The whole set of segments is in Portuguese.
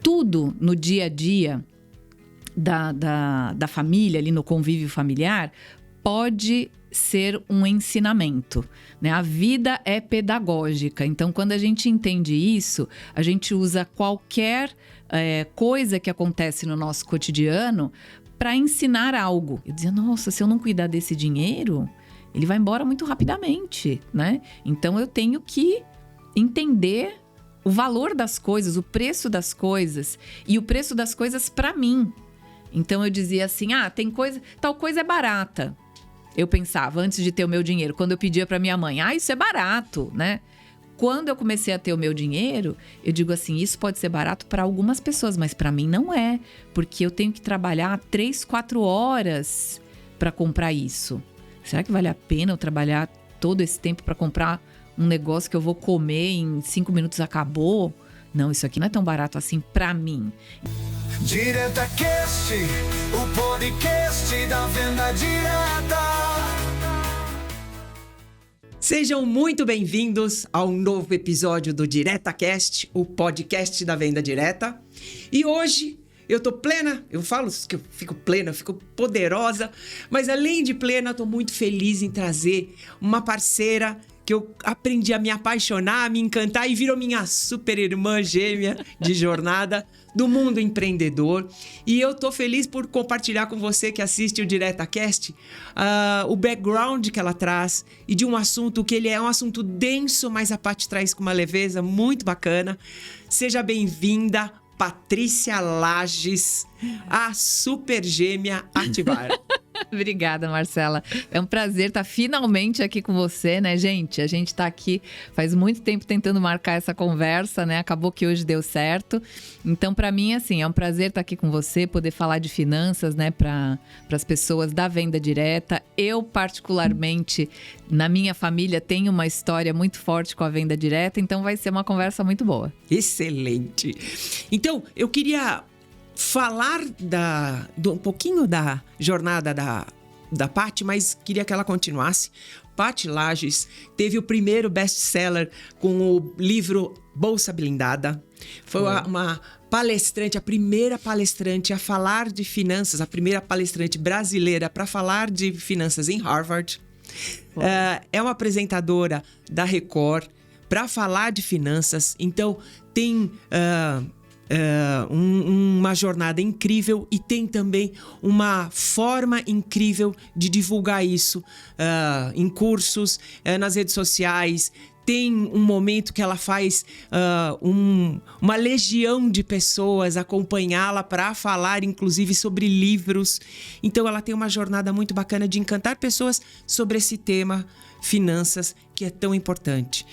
tudo no dia a dia da família, ali no convívio familiar, pode ser um ensinamento, né? A vida é pedagógica. Então, quando a gente entende isso, a gente usa qualquer coisa que acontece no nosso cotidiano para ensinar algo. Eu dizia, nossa, se eu não cuidar desse dinheiro, ele vai embora muito rapidamente, né? Então, eu tenho que entender o valor das coisas, o preço das coisas e o preço das coisas para mim. Então, eu dizia assim, tal coisa é barata. Eu pensava, antes de ter o meu dinheiro, quando eu pedia para minha mãe, isso é barato, né? Quando eu comecei a ter o meu dinheiro, eu digo assim, isso pode ser barato para algumas pessoas, mas para mim não é. Porque eu tenho que trabalhar 3, 4 horas para comprar isso. Será que vale a pena eu trabalhar todo esse tempo para comprar um negócio que eu vou comer em 5 minutos acabou? Não, isso aqui não é tão barato assim para mim. Direta Cast, o podcast da Venda Direta. Sejam muito bem-vindos a um novo episódio do Direta Cast, o podcast da Venda Direta. E hoje eu tô plena, eu falo que eu fico plena, eu fico poderosa, mas além de plena, eu tô muito feliz em trazer uma parceira que eu aprendi a me apaixonar, a me encantar e virou minha super irmã gêmea de jornada do mundo empreendedor. E eu tô feliz por compartilhar com você que assiste o DiretaCast o background que ela traz e de um assunto que ele é um assunto denso, mas a Paty traz com uma leveza muito bacana. Seja bem-vinda, Patrícia Lages, a super gêmea Ativar. Obrigada, Marcela. É um prazer estar finalmente aqui com você, né, gente? A gente está aqui faz muito tempo tentando marcar essa conversa, né? Acabou que hoje deu certo. Então, para mim, assim, é um prazer estar aqui com você, poder falar de finanças, né, para as pessoas da venda direta. Eu, particularmente, na minha família, tenho uma história muito forte com a venda direta, então vai ser uma conversa muito boa. Excelente. Então, eu queria falar um pouquinho da jornada da Paty, mas queria que ela continuasse. Paty Lages teve o primeiro best-seller com o livro Bolsa Blindada. Foi uma palestrante, a primeira palestrante a falar de finanças, a primeira palestrante brasileira para falar de finanças em Harvard. É uma apresentadora da Record para falar de finanças. Então, tem uma jornada incrível e tem também uma forma incrível de divulgar isso em cursos, nas redes sociais. Tem um momento que ela faz uma legião de pessoas acompanhá-la para falar, inclusive, sobre livros. Então, ela tem uma jornada muito bacana de encantar pessoas sobre esse tema, finanças, que é tão importante.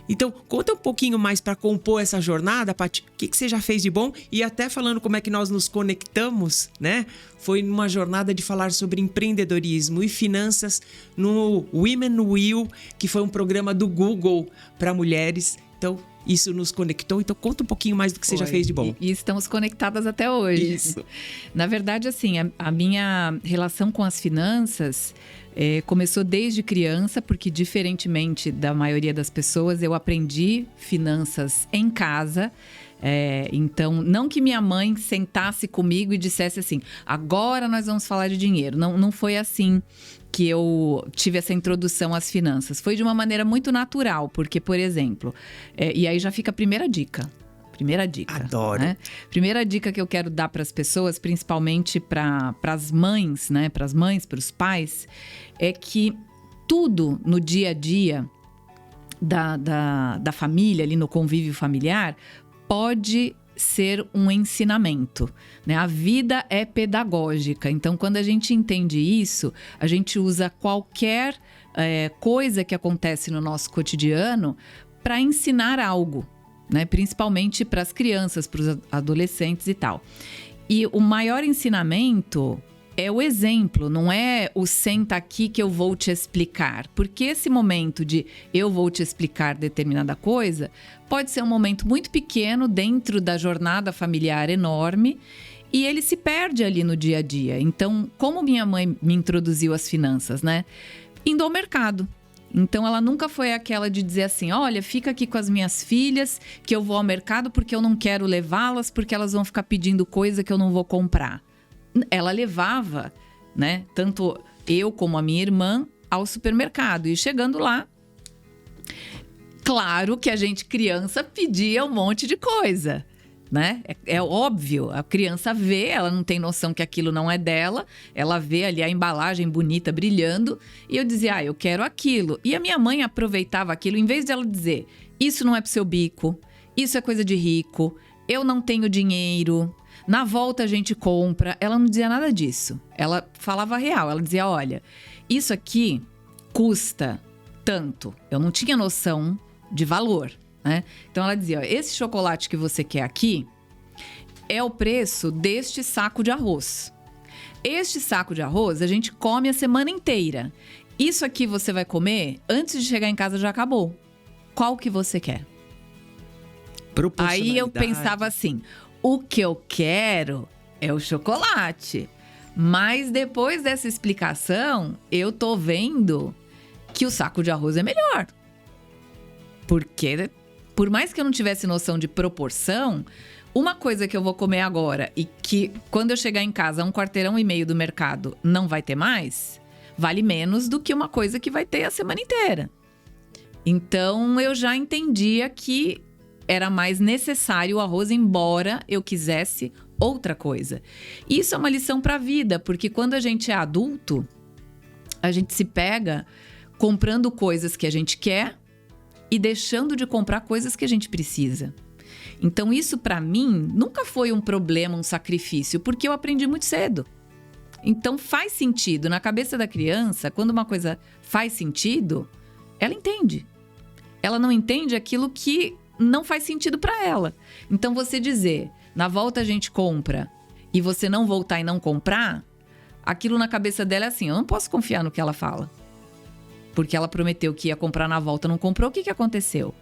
Então, conta um pouquinho mais para compor essa jornada, Paty. O que você já fez de bom? E até falando como é que nós nos conectamos, né? Foi numa jornada de falar sobre empreendedorismo e finanças no Women Will, que foi um programa do Google para mulheres. Então, isso nos conectou. Então, conta um pouquinho mais do que você já fez de bom. E estamos conectadas até hoje. Isso. Na verdade, assim, a minha relação com as finanças começou desde criança, porque diferentemente da maioria das pessoas, eu aprendi finanças em casa. Então, não que minha mãe sentasse comigo e dissesse assim, agora nós vamos falar de dinheiro. Não foi assim que eu tive essa introdução às finanças. Foi de uma maneira muito natural, porque, por exemplo, e aí já fica a primeira dica. Adoro. Né? Primeira dica que eu quero dar para as pessoas, principalmente para as mães, né? Para as mães, para os pais, é que tudo no dia a dia da família, ali no convívio familiar, pode ser um ensinamento, né? A vida é pedagógica. Então, quando a gente entende isso, a gente usa qualquer coisa que acontece no nosso cotidiano para ensinar algo, né? Principalmente para as crianças, para os adolescentes e tal. E o maior ensinamento é o exemplo, não é o senta aqui que eu vou te explicar. Porque esse momento de eu vou te explicar determinada coisa pode ser um momento muito pequeno dentro da jornada familiar enorme e ele se perde ali no dia a dia. Então, como minha mãe me introduziu às finanças, né? Indo ao mercado. Então, ela nunca foi aquela de dizer assim, olha, fica aqui com as minhas filhas, que eu vou ao mercado porque eu não quero levá-las, porque elas vão ficar pedindo coisa que eu não vou comprar. Ela levava, né, tanto eu como a minha irmã, ao supermercado. E chegando lá, claro que a gente, criança, pedia um monte de coisa, né? É óbvio, a criança vê, ela não tem noção que aquilo não é dela, ela vê ali a embalagem bonita, brilhando, e eu dizia, eu quero aquilo. E a minha mãe aproveitava aquilo, em vez de ela dizer, isso não é pro seu bico, isso é coisa de rico, eu não tenho dinheiro, na volta a gente compra. Ela não dizia nada disso, ela falava a real, ela dizia, olha, isso aqui custa tanto. Eu não tinha noção de valor, né? Então ela dizia, esse chocolate que você quer aqui é o preço deste saco de arroz. Este saco de arroz a gente come a semana inteira. Isso aqui você vai comer, antes de chegar em casa já acabou. Qual que você quer? Aí eu pensava assim, o que eu quero é o chocolate. Mas depois dessa explicação, eu tô vendo que o saco de arroz é melhor. Porque, por mais que eu não tivesse noção de proporção, uma coisa que eu vou comer agora e que, quando eu chegar em casa, 1,5 quarteirão do mercado, não vai ter mais, vale menos do que uma coisa que vai ter a semana inteira. Então, eu já entendia que era mais necessário o arroz, embora eu quisesse outra coisa. Isso é uma lição para a vida, porque quando a gente é adulto, a gente se pega comprando coisas que a gente quer e deixando de comprar coisas que a gente precisa. Então isso para mim nunca foi um problema, um sacrifício, porque eu aprendi muito cedo. Então faz sentido. Na cabeça da criança, quando uma coisa faz sentido, ela entende. Ela não entende aquilo que não faz sentido para ela. Então você dizer, na volta a gente compra, e você não voltar e não comprar, aquilo na cabeça dela é assim, eu não posso confiar no que ela fala. Porque ela prometeu que ia comprar na volta, não comprou, o que aconteceu?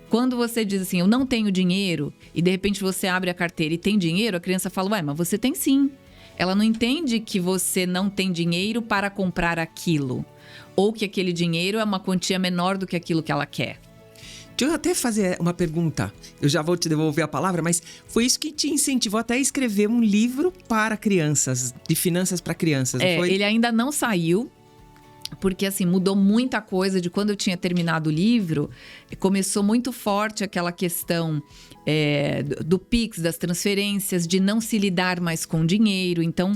Quando você diz assim, eu não tenho dinheiro, e de repente você abre a carteira e tem dinheiro, a criança fala, ué, mas você tem sim. Ela não entende que você não tem dinheiro para comprar aquilo. Ou que aquele dinheiro é uma quantia menor do que aquilo que ela quer. Deixa eu até fazer uma pergunta. Eu já vou te devolver a palavra, mas foi isso que te incentivou até a escrever um livro para crianças, de finanças para crianças, não foi? Ele ainda não saiu. Porque, assim, mudou muita coisa de quando eu tinha terminado o livro. Começou muito forte aquela questão do Pix, das transferências, de não se lidar mais com dinheiro. Então,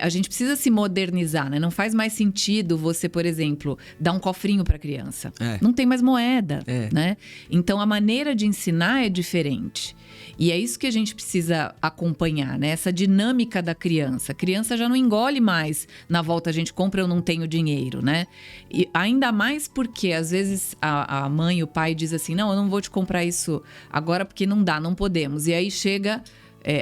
a gente precisa se modernizar, né? Não faz mais sentido você, por exemplo, dar um cofrinho para a criança. Não tem mais moeda, né? Então, a maneira de ensinar é diferente. E é isso que a gente precisa acompanhar, né? Essa dinâmica da criança. A criança já não engole mais, na volta a gente compra, eu não tenho dinheiro, né? E ainda mais porque, às vezes, a mãe e o pai dizem assim, não, eu não vou te comprar isso agora porque não dá, não podemos. E aí chega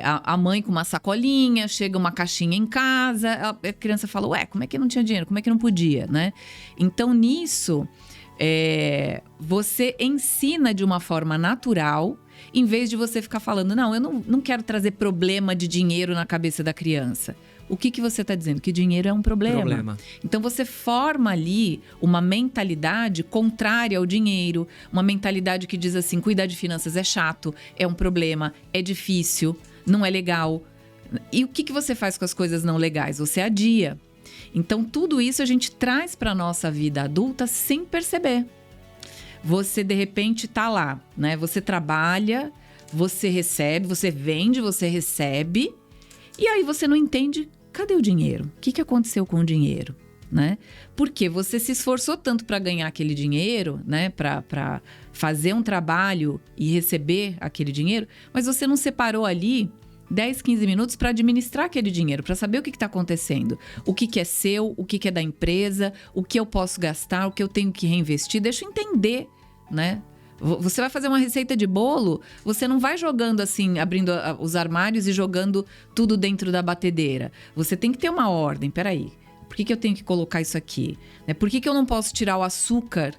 a mãe com uma sacolinha, chega uma caixinha em casa, a criança fala, ué, como é que não tinha dinheiro? Como é que não podia, né? Então, nisso, você ensina de uma forma natural, em vez de você ficar falando, não, eu não quero trazer problema de dinheiro na cabeça da criança. O que você está dizendo? Que dinheiro é um problema. Então você forma ali uma mentalidade contrária ao dinheiro, uma mentalidade que diz assim, cuidar de finanças é chato, é um problema, é difícil, não é legal. E o que você faz com as coisas não legais? Você adia. Então tudo isso a gente traz para a nossa vida adulta sem perceber. Você, de repente, tá lá, né? Você trabalha, você recebe, você vende, você recebe. E aí você não entende, cadê o dinheiro? O que aconteceu com o dinheiro, né? Porque você se esforçou tanto para ganhar aquele dinheiro, né? Para fazer um trabalho e receber aquele dinheiro, mas você não separou ali 10, 15 minutos para administrar aquele dinheiro, para saber o que está acontecendo. O que é seu, o que é da empresa, o que eu posso gastar, o que eu tenho que reinvestir. Deixa eu entender, né? Você vai fazer uma receita de bolo, você não vai jogando assim, abrindo os armários e jogando tudo dentro da batedeira. Você tem que ter uma ordem. Peraí, por que eu tenho que colocar isso aqui? Por que eu não posso tirar o açúcar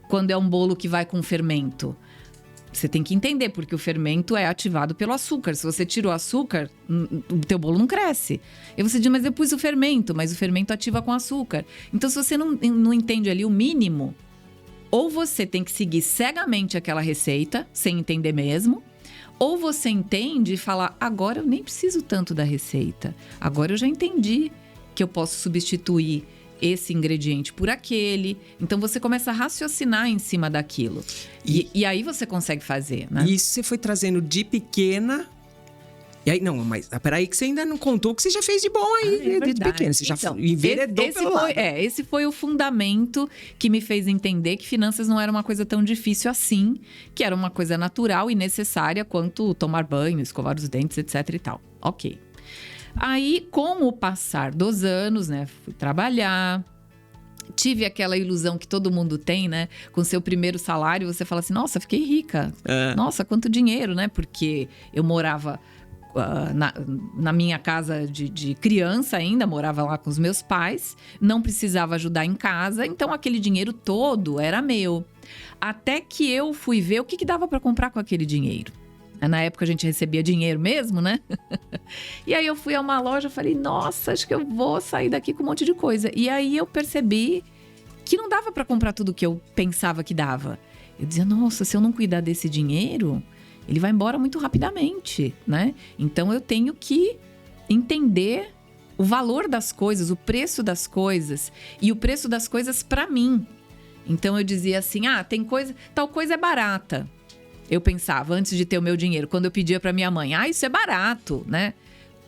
quando é um bolo que vai com fermento? Você tem que entender, porque o fermento é ativado pelo açúcar. Se você tira o açúcar, o teu bolo não cresce. E você diz, mas eu pus o fermento, mas o fermento ativa com açúcar. Então, se você não entende ali o mínimo, Ou você tem que seguir cegamente aquela receita, sem entender mesmo, ou você entende e fala, agora eu nem preciso tanto da receita. Agora eu já entendi que eu posso substituir esse ingrediente por aquele. Então você começa a raciocinar em cima daquilo. E aí você consegue fazer, né? E isso você foi trazendo de pequena. E aí, não, mas peraí que você ainda não contou o que você já fez de bom aí, de pequena. Você já enveredou pelo lado. Esse foi o fundamento que me fez entender que finanças não era uma coisa tão difícil assim, que era uma coisa natural e necessária quanto tomar banho, escovar os dentes, etc e tal. Ok. Aí, com o passar dos anos, né, fui trabalhar, tive aquela ilusão que todo mundo tem, né? Com seu primeiro salário, você fala assim, nossa, fiquei rica. Nossa, quanto dinheiro, né? Porque eu morava na minha casa de criança ainda, morava lá com os meus pais, não precisava ajudar em casa, então aquele dinheiro todo era meu. Até que eu fui ver o que dava para comprar com aquele dinheiro. Na época a gente recebia dinheiro mesmo, né? E aí eu fui a uma loja e falei, nossa, acho que eu vou sair daqui com um monte de coisa. E aí eu percebi que não dava para comprar tudo que eu pensava que dava. Eu dizia, nossa, se eu não cuidar desse dinheiro, ele vai embora muito rapidamente, né? Então eu tenho que entender o valor das coisas, o preço das coisas e o preço das coisas para mim. Então eu dizia assim, tem coisa, tal coisa é barata. Eu pensava antes de ter o meu dinheiro, quando eu pedia para minha mãe, isso é barato, né?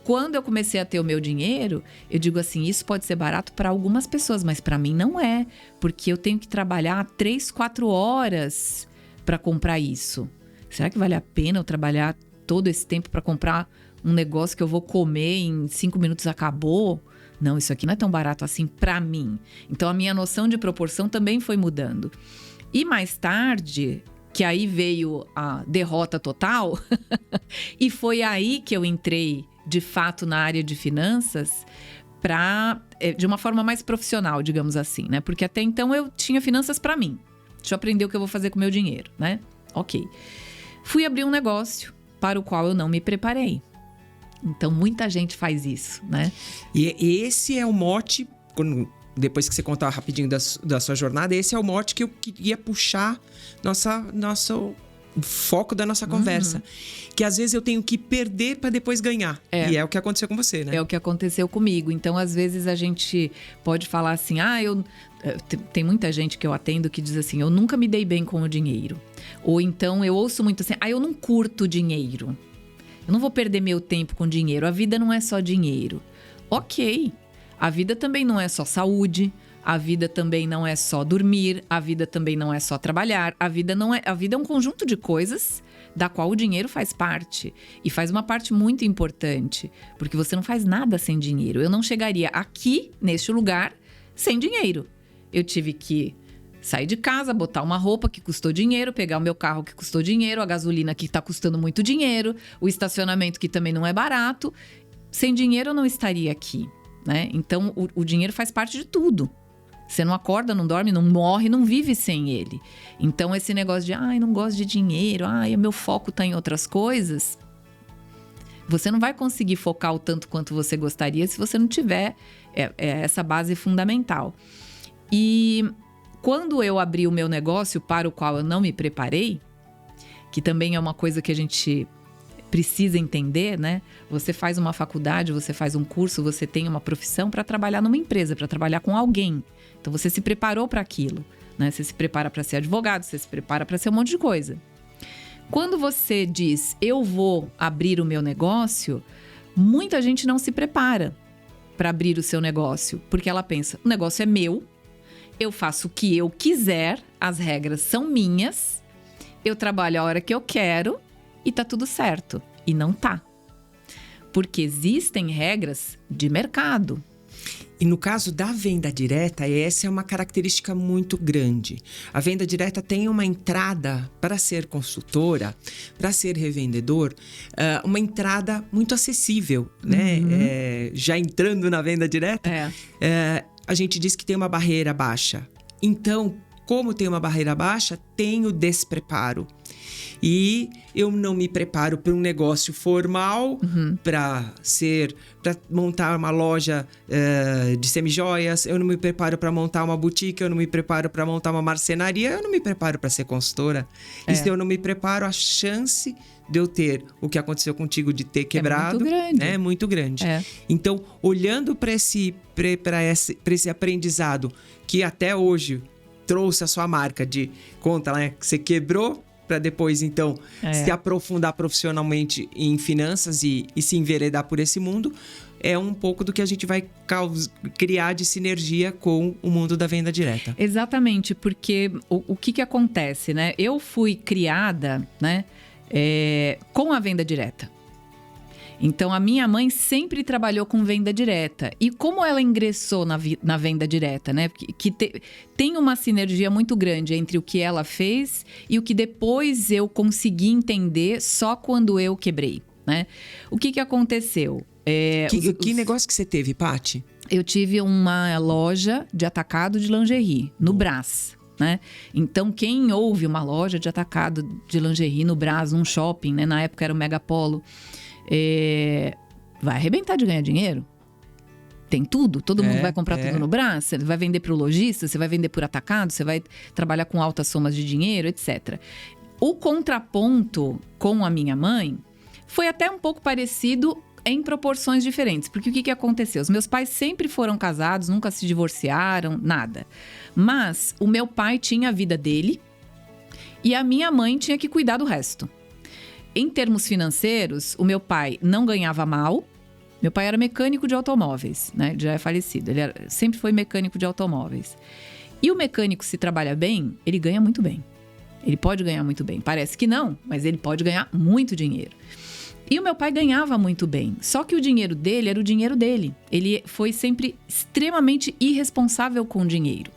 Quando eu comecei a ter o meu dinheiro, eu digo assim, isso pode ser barato para algumas pessoas, mas para mim não é, porque eu tenho que trabalhar 3, 4 horas para comprar isso. Será que vale a pena eu trabalhar todo esse tempo para comprar um negócio que eu vou comer em 5 minutos acabou? Não, isso aqui não é tão barato assim para mim. Então a minha noção de proporção também foi mudando. E mais tarde, que aí veio a derrota total, e foi aí que eu entrei de fato na área de finanças de uma forma mais profissional, digamos assim, né? Porque até então eu tinha finanças para mim. Deixa eu aprender o que eu vou fazer com o meu dinheiro, né? Ok. Fui abrir um negócio para o qual eu não me preparei. Então, muita gente faz isso, né? E esse é o mote, depois que você contar rapidinho da sua jornada, esse é o mote que eu queria puxar o foco da nossa conversa. Que às vezes eu tenho que perder para depois ganhar. E é o que aconteceu com você, né? É o que aconteceu comigo. Então, às vezes a gente pode falar assim, tem muita gente que eu atendo que diz assim, eu nunca me dei bem com o dinheiro. Ou então eu ouço muito assim, eu não curto dinheiro. Eu não vou perder meu tempo com dinheiro. A vida não é só dinheiro. Ok. A vida também não é só saúde. A vida também não é só dormir. A vida também não é só trabalhar. A vida é um conjunto de coisas da qual o dinheiro faz parte. E faz uma parte muito importante. Porque você não faz nada sem dinheiro. Eu não chegaria aqui, neste lugar, sem dinheiro. Eu tive que sair de casa, botar uma roupa que custou dinheiro, pegar o meu carro que custou dinheiro, a gasolina que está custando muito dinheiro, o estacionamento que também não é barato. Sem dinheiro eu não estaria aqui, né? Então o dinheiro faz parte de tudo. Você não acorda, não dorme, não morre, não vive sem ele. Então esse negócio de, não gosto de dinheiro, meu foco está em outras coisas. Você não vai conseguir focar o tanto quanto você gostaria se você não tiver essa base fundamental. E quando eu abri o meu negócio para o qual eu não me preparei, que também é uma coisa que a gente precisa entender, né? Você faz uma faculdade, você faz um curso, você tem uma profissão para trabalhar numa empresa, para trabalhar com alguém. Então você se preparou para aquilo, né? Você se prepara para ser advogado, você se prepara para ser um monte de coisa. Quando você diz, eu vou abrir o meu negócio, muita gente não se prepara para abrir o seu negócio, porque ela pensa, o negócio é meu, eu faço o que eu quiser, as regras são minhas, eu trabalho a hora que eu quero e tá tudo certo. E não tá. Porque existem regras de mercado. E no caso da venda direta, essa é uma característica muito grande. A venda direta tem uma entrada para ser consultora, para ser revendedor, uma entrada muito acessível, né? Já entrando na venda direta, a gente diz que tem uma barreira baixa. Então, como tem uma barreira baixa, tem o despreparo. E eu não me preparo para um negócio formal, para montar uma loja de semijoias, eu não me preparo para montar uma boutique, eu não me preparo para montar uma marcenaria, eu não me preparo para ser consultora. E se eu não me preparo, a chance de eu ter o que aconteceu contigo de ter quebrado é muito grande. Então, olhando para esse aprendizado que até hoje trouxe a sua marca de conta, né? Que você quebrou para depois, então, se aprofundar profissionalmente em finanças e se enveredar por esse mundo, é um pouco do que a gente vai criar de sinergia com o mundo da venda direta. Exatamente, porque o que acontece, né? Eu fui criada, né, com a venda direta. Então, a minha mãe sempre trabalhou com venda direta. E como ela ingressou na venda direta, né? Tem uma sinergia muito grande entre o que ela fez e o que depois eu consegui entender só quando eu quebrei, né? O que aconteceu? Que negócio que você teve, Paty? Eu tive uma loja de atacado de lingerie, no Brás, né? Então, quem ouve uma loja de atacado de lingerie no Brás, num shopping, né? Na época era o Megapolo, vai arrebentar de ganhar dinheiro. Tem tudo, todo mundo vai comprar tudo no Brás. Você vai vender para o lojista, você vai vender por atacado, você vai trabalhar com altas somas de dinheiro, etc. O contraponto com a minha mãe foi até um pouco parecido em proporções diferentes. Porque o que aconteceu? Os meus pais sempre foram casados, nunca se divorciaram, nada. Mas o meu pai tinha a vida dele e a minha mãe tinha que cuidar do resto. Em termos financeiros, o meu pai não ganhava mal. Meu pai era mecânico de automóveis, né? Já é falecido. Ele sempre foi mecânico de automóveis. E o mecânico, se trabalha bem, ele ganha muito bem. Ele pode ganhar muito bem. Parece que não, mas ele pode ganhar muito dinheiro. E o meu pai ganhava muito bem. Só que o dinheiro dele era o dinheiro dele. Ele foi sempre extremamente irresponsável com o dinheiro.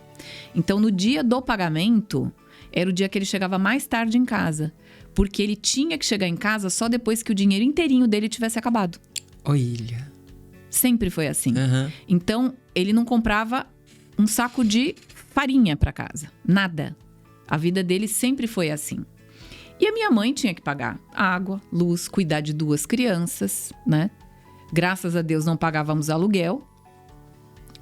Então, no dia do pagamento, era o dia que ele chegava mais tarde em casa. Porque ele tinha que chegar em casa só depois que o dinheiro inteirinho dele tivesse acabado. Olha. Sempre foi assim. Então, ele não comprava um saco de farinha para casa. Nada. A vida dele sempre foi assim. E a minha mãe tinha que pagar água, luz, cuidar de 2 crianças, né? Graças a Deus não pagávamos aluguel.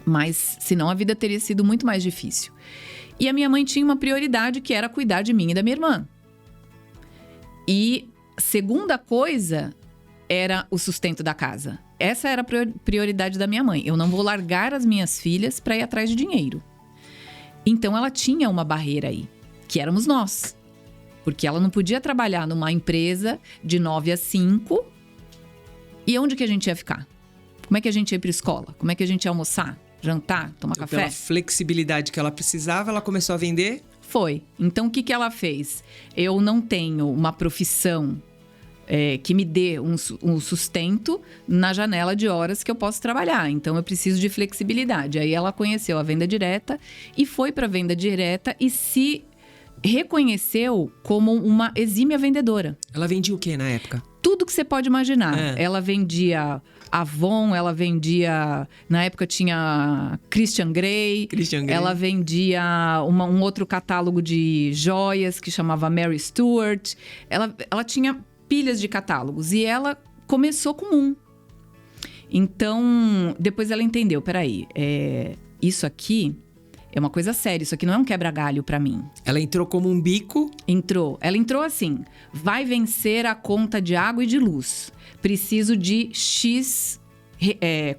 Mas, senão, a vida teria sido muito mais difícil. E a minha mãe tinha uma prioridade que era cuidar de mim e da minha irmã. E segunda coisa era o sustento da casa. Essa era a prioridade da minha mãe. Eu não vou largar as minhas filhas para ir atrás de dinheiro. Então, ela tinha uma barreira aí, que éramos nós. Porque ela não podia trabalhar numa empresa de 9 às 5. E onde que a gente ia ficar? Como é que a gente ia para a escola? Como é que a gente ia almoçar, jantar, tomar café? Pela flexibilidade que ela precisava, ela começou a vender? Foi. Então, o que ela fez? Eu não tenho uma profissão que me dê um sustento na janela de horas que eu posso trabalhar. Então, eu preciso de flexibilidade. Aí, ela conheceu a venda direta e foi para a venda direta e se reconheceu como uma exímia vendedora. Ela vendia o que na época? Tudo que você pode imaginar. Ela vendia Avon, ela vendia... Na época tinha Christian Grey. Ela vendia um outro catálogo de joias que chamava Mary Stuart. Ela tinha pilhas de catálogos e ela começou com um. Então, depois ela entendeu, peraí, isso aqui é uma coisa séria, isso aqui não é um quebra-galho pra mim. Ela entrou como um bico? Entrou. Ela entrou assim, vai vencer a conta de água e de luz. Preciso de X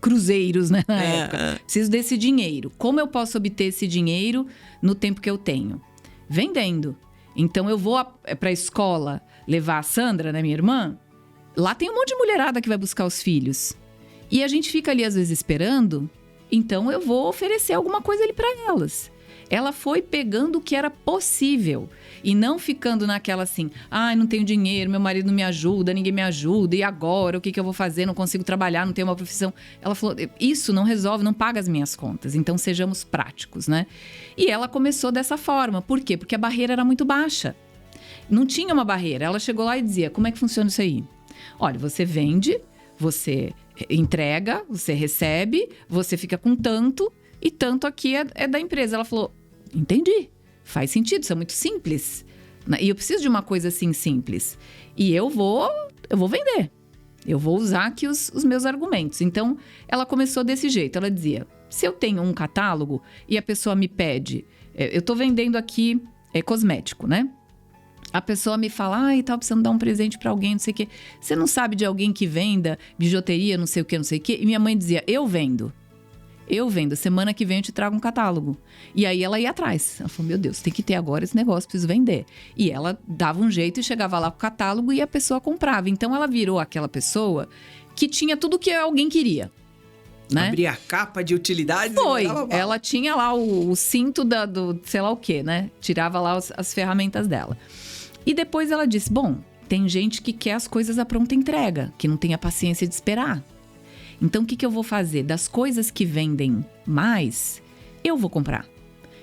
cruzeiros, né, na época. Preciso desse dinheiro. Como eu posso obter esse dinheiro no tempo que eu tenho? Vendendo. Então, eu vou pra escola levar a Sandra, né, minha irmã. Lá tem um monte de mulherada que vai buscar os filhos. E a gente fica ali, às vezes, esperando. Então, eu vou oferecer alguma coisa ali para elas. Ela foi pegando o que era possível. E não ficando naquela assim... não tenho dinheiro, meu marido não me ajuda, ninguém me ajuda. E agora? O que eu vou fazer? Não consigo trabalhar, não tenho uma profissão. Ela falou, isso não resolve, não paga as minhas contas. Então, sejamos práticos, né? E ela começou dessa forma. Por quê? Porque a barreira era muito baixa. Não tinha uma barreira. Ela chegou lá e dizia, como é que funciona isso aí? Olha, você vende, você entrega, você recebe, você fica com tanto, e tanto aqui é da empresa. Ela falou, entendi. faz sentido, isso é muito simples. E eu preciso de uma coisa assim simples. E eu vou vender. Eu vou usar aqui os meus argumentos. Então, ela começou desse jeito. Ela dizia, se eu tenho um catálogo e a pessoa me pede... eu tô vendendo aqui cosmético, né? A pessoa me fala, ai, tava precisando dar um presente pra alguém, não sei o quê. Você não sabe de alguém que venda bijuteria, não sei o quê? E minha mãe dizia, eu vendo. Semana que vem eu te trago um catálogo. E aí ela ia atrás. Ela falou, meu Deus, tem que ter agora esse negócio, preciso vender. E ela dava um jeito e chegava lá com o catálogo e a pessoa comprava. Então ela virou aquela pessoa que tinha tudo que alguém queria. Né? Abria a capa de utilidades. Foi, ela tinha lá o cinto do sei lá o quê, né? Tirava lá as ferramentas dela. E depois ela disse, bom, tem gente que quer as coisas à pronta entrega, que não tem a paciência de esperar. Então, o que eu vou fazer? Das coisas que vendem mais, eu vou comprar.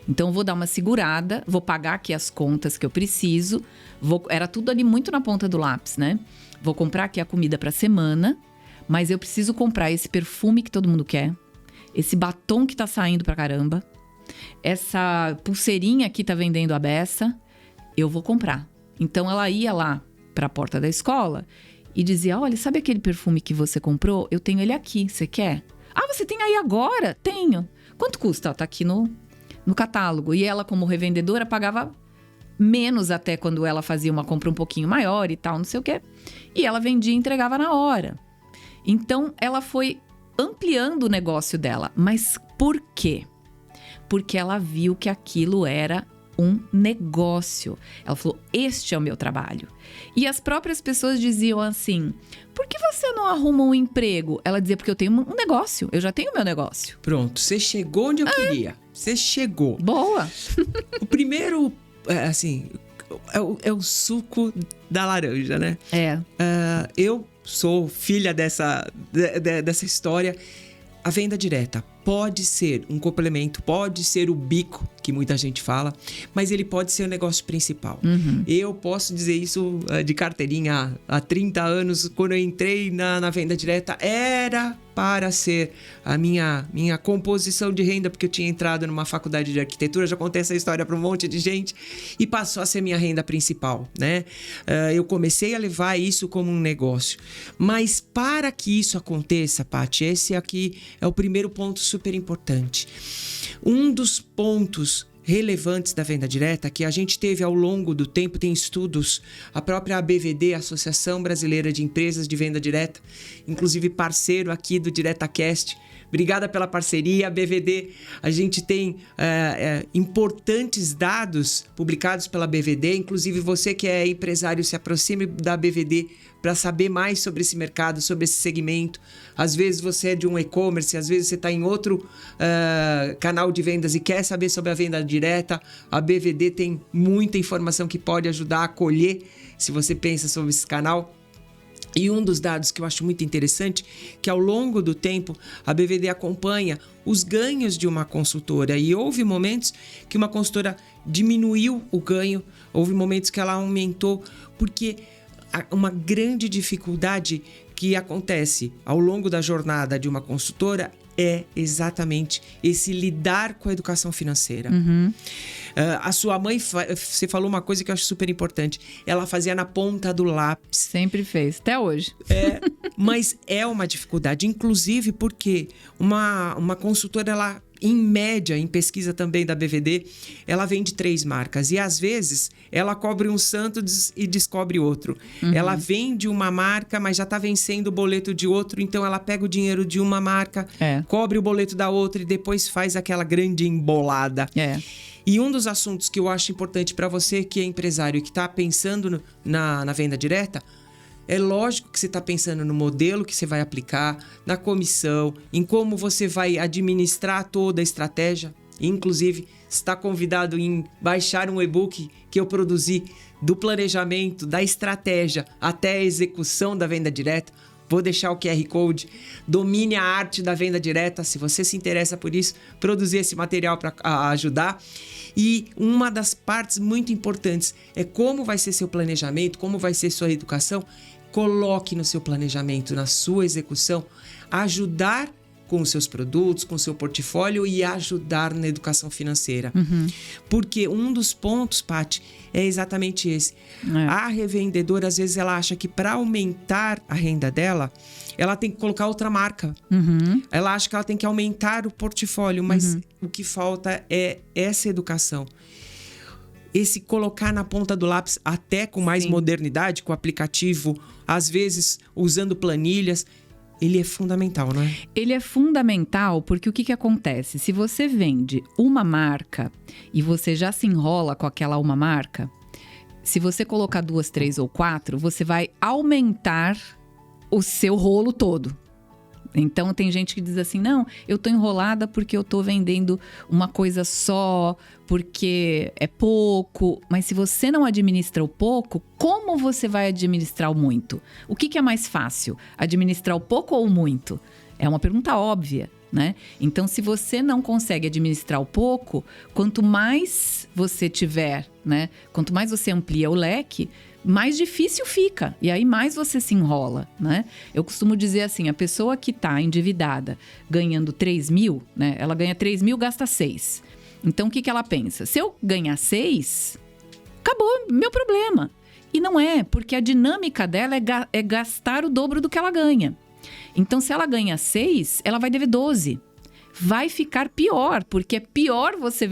Então, eu vou dar uma segurada, vou pagar aqui as contas que eu preciso. Era tudo ali muito na ponta do lápis, né? Vou comprar aqui a comida para semana, mas eu preciso comprar esse perfume que todo mundo quer, esse batom que tá saindo pra caramba, essa pulseirinha que tá vendendo a beça, eu vou comprar. Então, ela ia lá para a porta da escola e dizia, olha, sabe aquele perfume que você comprou? Eu tenho ele aqui, você quer? Ah, você tem aí agora? Tenho. Quanto custa? Tá aqui no catálogo. E ela, como revendedora, pagava menos até quando ela fazia uma compra um pouquinho maior e tal, não sei o quê. E ela vendia e entregava na hora. Então, ela foi ampliando o negócio dela. Mas por quê? Porque ela viu que aquilo era um negócio. Ela falou, este é o meu trabalho. E as próprias pessoas diziam assim, por que você não arruma um emprego? Ela dizia, porque eu tenho um negócio, eu já tenho meu negócio. Pronto, você chegou onde eu queria. Você chegou. Boa! O primeiro, assim, é o suco da laranja, né? Eu sou filha dessa história. A venda direta pode ser um complemento, pode ser o bico, que muita gente fala, mas ele pode ser o negócio principal. Uhum. Eu posso dizer isso de carteirinha há 30 anos, quando eu entrei na venda direta, era para ser a minha composição de renda, porque eu tinha entrado numa faculdade de arquitetura, já contei essa história para um monte de gente, e passou a ser minha renda principal, né? Eu comecei a levar isso como um negócio. Mas para que isso aconteça, Paty, esse aqui é o primeiro ponto super importante. Um dos pontos relevantes da venda direta que a gente teve ao longo do tempo, tem estudos, a própria ABVD, Associação Brasileira de Empresas de Venda Direta, inclusive parceiro aqui do DiretaCast. Obrigada pela parceria, ABVD. A gente tem importantes dados publicados pela ABVD, inclusive você que é empresário, se aproxime da ABVD para saber mais sobre esse mercado, sobre esse segmento. Às vezes você é de um e-commerce, às vezes você está em outro canal de vendas e quer saber sobre a venda direta. A ABVD tem muita informação que pode ajudar a colher, se você pensa sobre esse canal. E um dos dados que eu acho muito interessante, que ao longo do tempo a BVD acompanha os ganhos de uma consultora. E houve momentos que uma consultora diminuiu o ganho, houve momentos que ela aumentou, porque uma grande dificuldade que acontece ao longo da jornada de uma consultora é exatamente esse lidar com a educação financeira. Uhum. A sua mãe, você falou uma coisa que eu acho super importante, ela fazia na ponta do lápis. Sempre fez, até hoje. Mas é uma dificuldade, inclusive porque uma consultora, ela, em média, em pesquisa também da BVD, ela vende 3 marcas e às vezes ela cobre um santo e descobre outro. Uhum. Ela vende uma marca, mas já está vencendo o boleto de outro, então ela pega o dinheiro de uma marca, cobre o boleto da outra e depois faz aquela grande embolada. E um dos assuntos que eu acho importante para você que é empresário e que está pensando na venda direta, é lógico que você está pensando no modelo que você vai aplicar, na comissão, em como você vai administrar toda a estratégia. Inclusive, está convidado em baixar um e-book que eu produzi do planejamento, da estratégia até a execução da venda direta. Vou deixar o QR Code. Domine a arte da venda direta. Se você se interessa por isso, produzir esse material para ajudar. E uma das partes muito importantes é como vai ser seu planejamento, como vai ser sua educação. Coloque no seu planejamento, na sua execução, ajudar com os seus produtos, com o seu portfólio e ajudar na educação financeira. Porque um dos pontos, Paty, é exatamente esse. A revendedora, às vezes, ela acha que para aumentar a renda dela, ela tem que colocar outra marca. Ela acha que ela tem que aumentar o portfólio, mas o que falta é essa educação. Esse colocar na ponta do lápis, até com mais modernidade, com o aplicativo, às vezes usando planilhas, ele é fundamental, não é? Ele é fundamental porque o que acontece? Se você vende uma marca e você já se enrola com aquela uma marca, se você colocar 2, 3 ou 4, você vai aumentar o seu rolo todo. Então, tem gente que diz assim, não, eu tô enrolada porque eu tô vendendo uma coisa só, porque é pouco. Mas se você não administra o pouco, como você vai administrar o muito? O que é mais fácil? Administrar o pouco ou o muito? É uma pergunta óbvia, né? Então, se você não consegue administrar o pouco, quanto mais você tiver, né? Quanto mais você amplia o leque, mais difícil fica. E aí mais você se enrola, né? Eu costumo dizer assim, a pessoa que está endividada ganhando 3 mil, né? Ela ganha 3 mil, gasta 6. Então, o que ela pensa? Se eu ganhar 6, acabou, meu problema. E não é, porque a dinâmica dela é gastar o dobro do que ela ganha. Então, se ela ganha 6, ela vai dever 12. Vai ficar pior, porque é pior você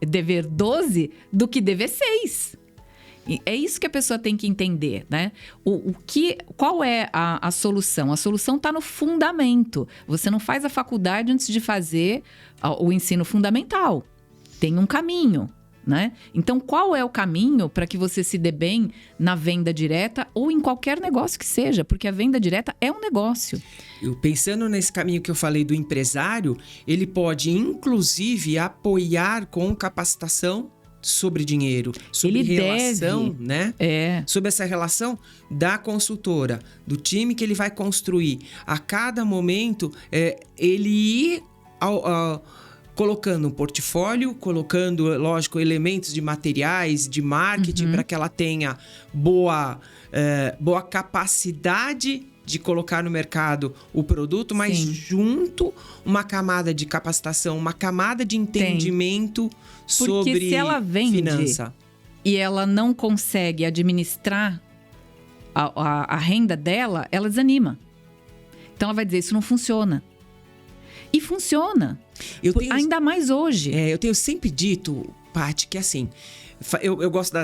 dever 12 do que dever 6. É isso que a pessoa tem que entender, né? Qual é a solução? A solução está no fundamento. Você não faz a faculdade antes de fazer o ensino fundamental. Tem um caminho, né? Então, qual é o caminho para que você se dê bem na venda direta ou em qualquer negócio que seja? Porque a venda direta é um negócio. Pensando nesse caminho que eu falei do empresário, ele pode, inclusive, apoiar com capacitação sobre dinheiro, sobre ele relação, deve, né? Sobre essa relação da consultora, do time que ele vai construir. A cada momento, ele ir colocando um portfólio, colocando, lógico, elementos de materiais, de marketing, para que ela tenha boa capacidade de colocar no mercado o produto, mas junto uma camada de capacitação, uma camada de entendimento sobre se ela vende finança. E ela não consegue administrar a renda dela, ela desanima. Então ela vai dizer, isso não funciona. E funciona. Ainda mais hoje. Eu tenho sempre dito, Paty, que assim, eu gosto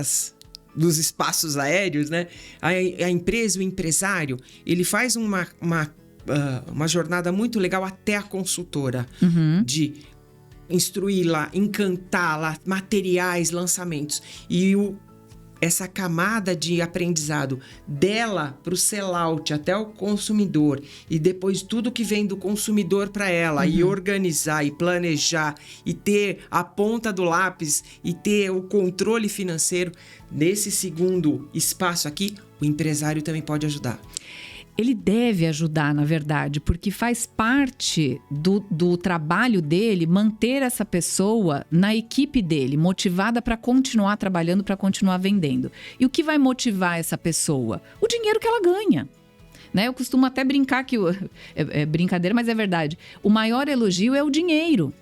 dos espaços aéreos, né? A empresa, o empresário, ele faz uma jornada muito legal até a consultora, de instruí-la, encantá-la, materiais, lançamentos. E essa camada de aprendizado dela para o sellout até o consumidor e depois tudo que vem do consumidor para ela e organizar e planejar e ter a ponta do lápis e ter o controle financeiro, nesse segundo espaço aqui, o empresário também pode ajudar. Ele deve ajudar, na verdade, porque faz parte do trabalho dele manter essa pessoa na equipe dele, motivada para continuar trabalhando, para continuar vendendo. E o que vai motivar essa pessoa? O dinheiro que ela ganha. Né? Eu costumo até brincar que... É brincadeira, mas é verdade. O maior elogio é o dinheiro.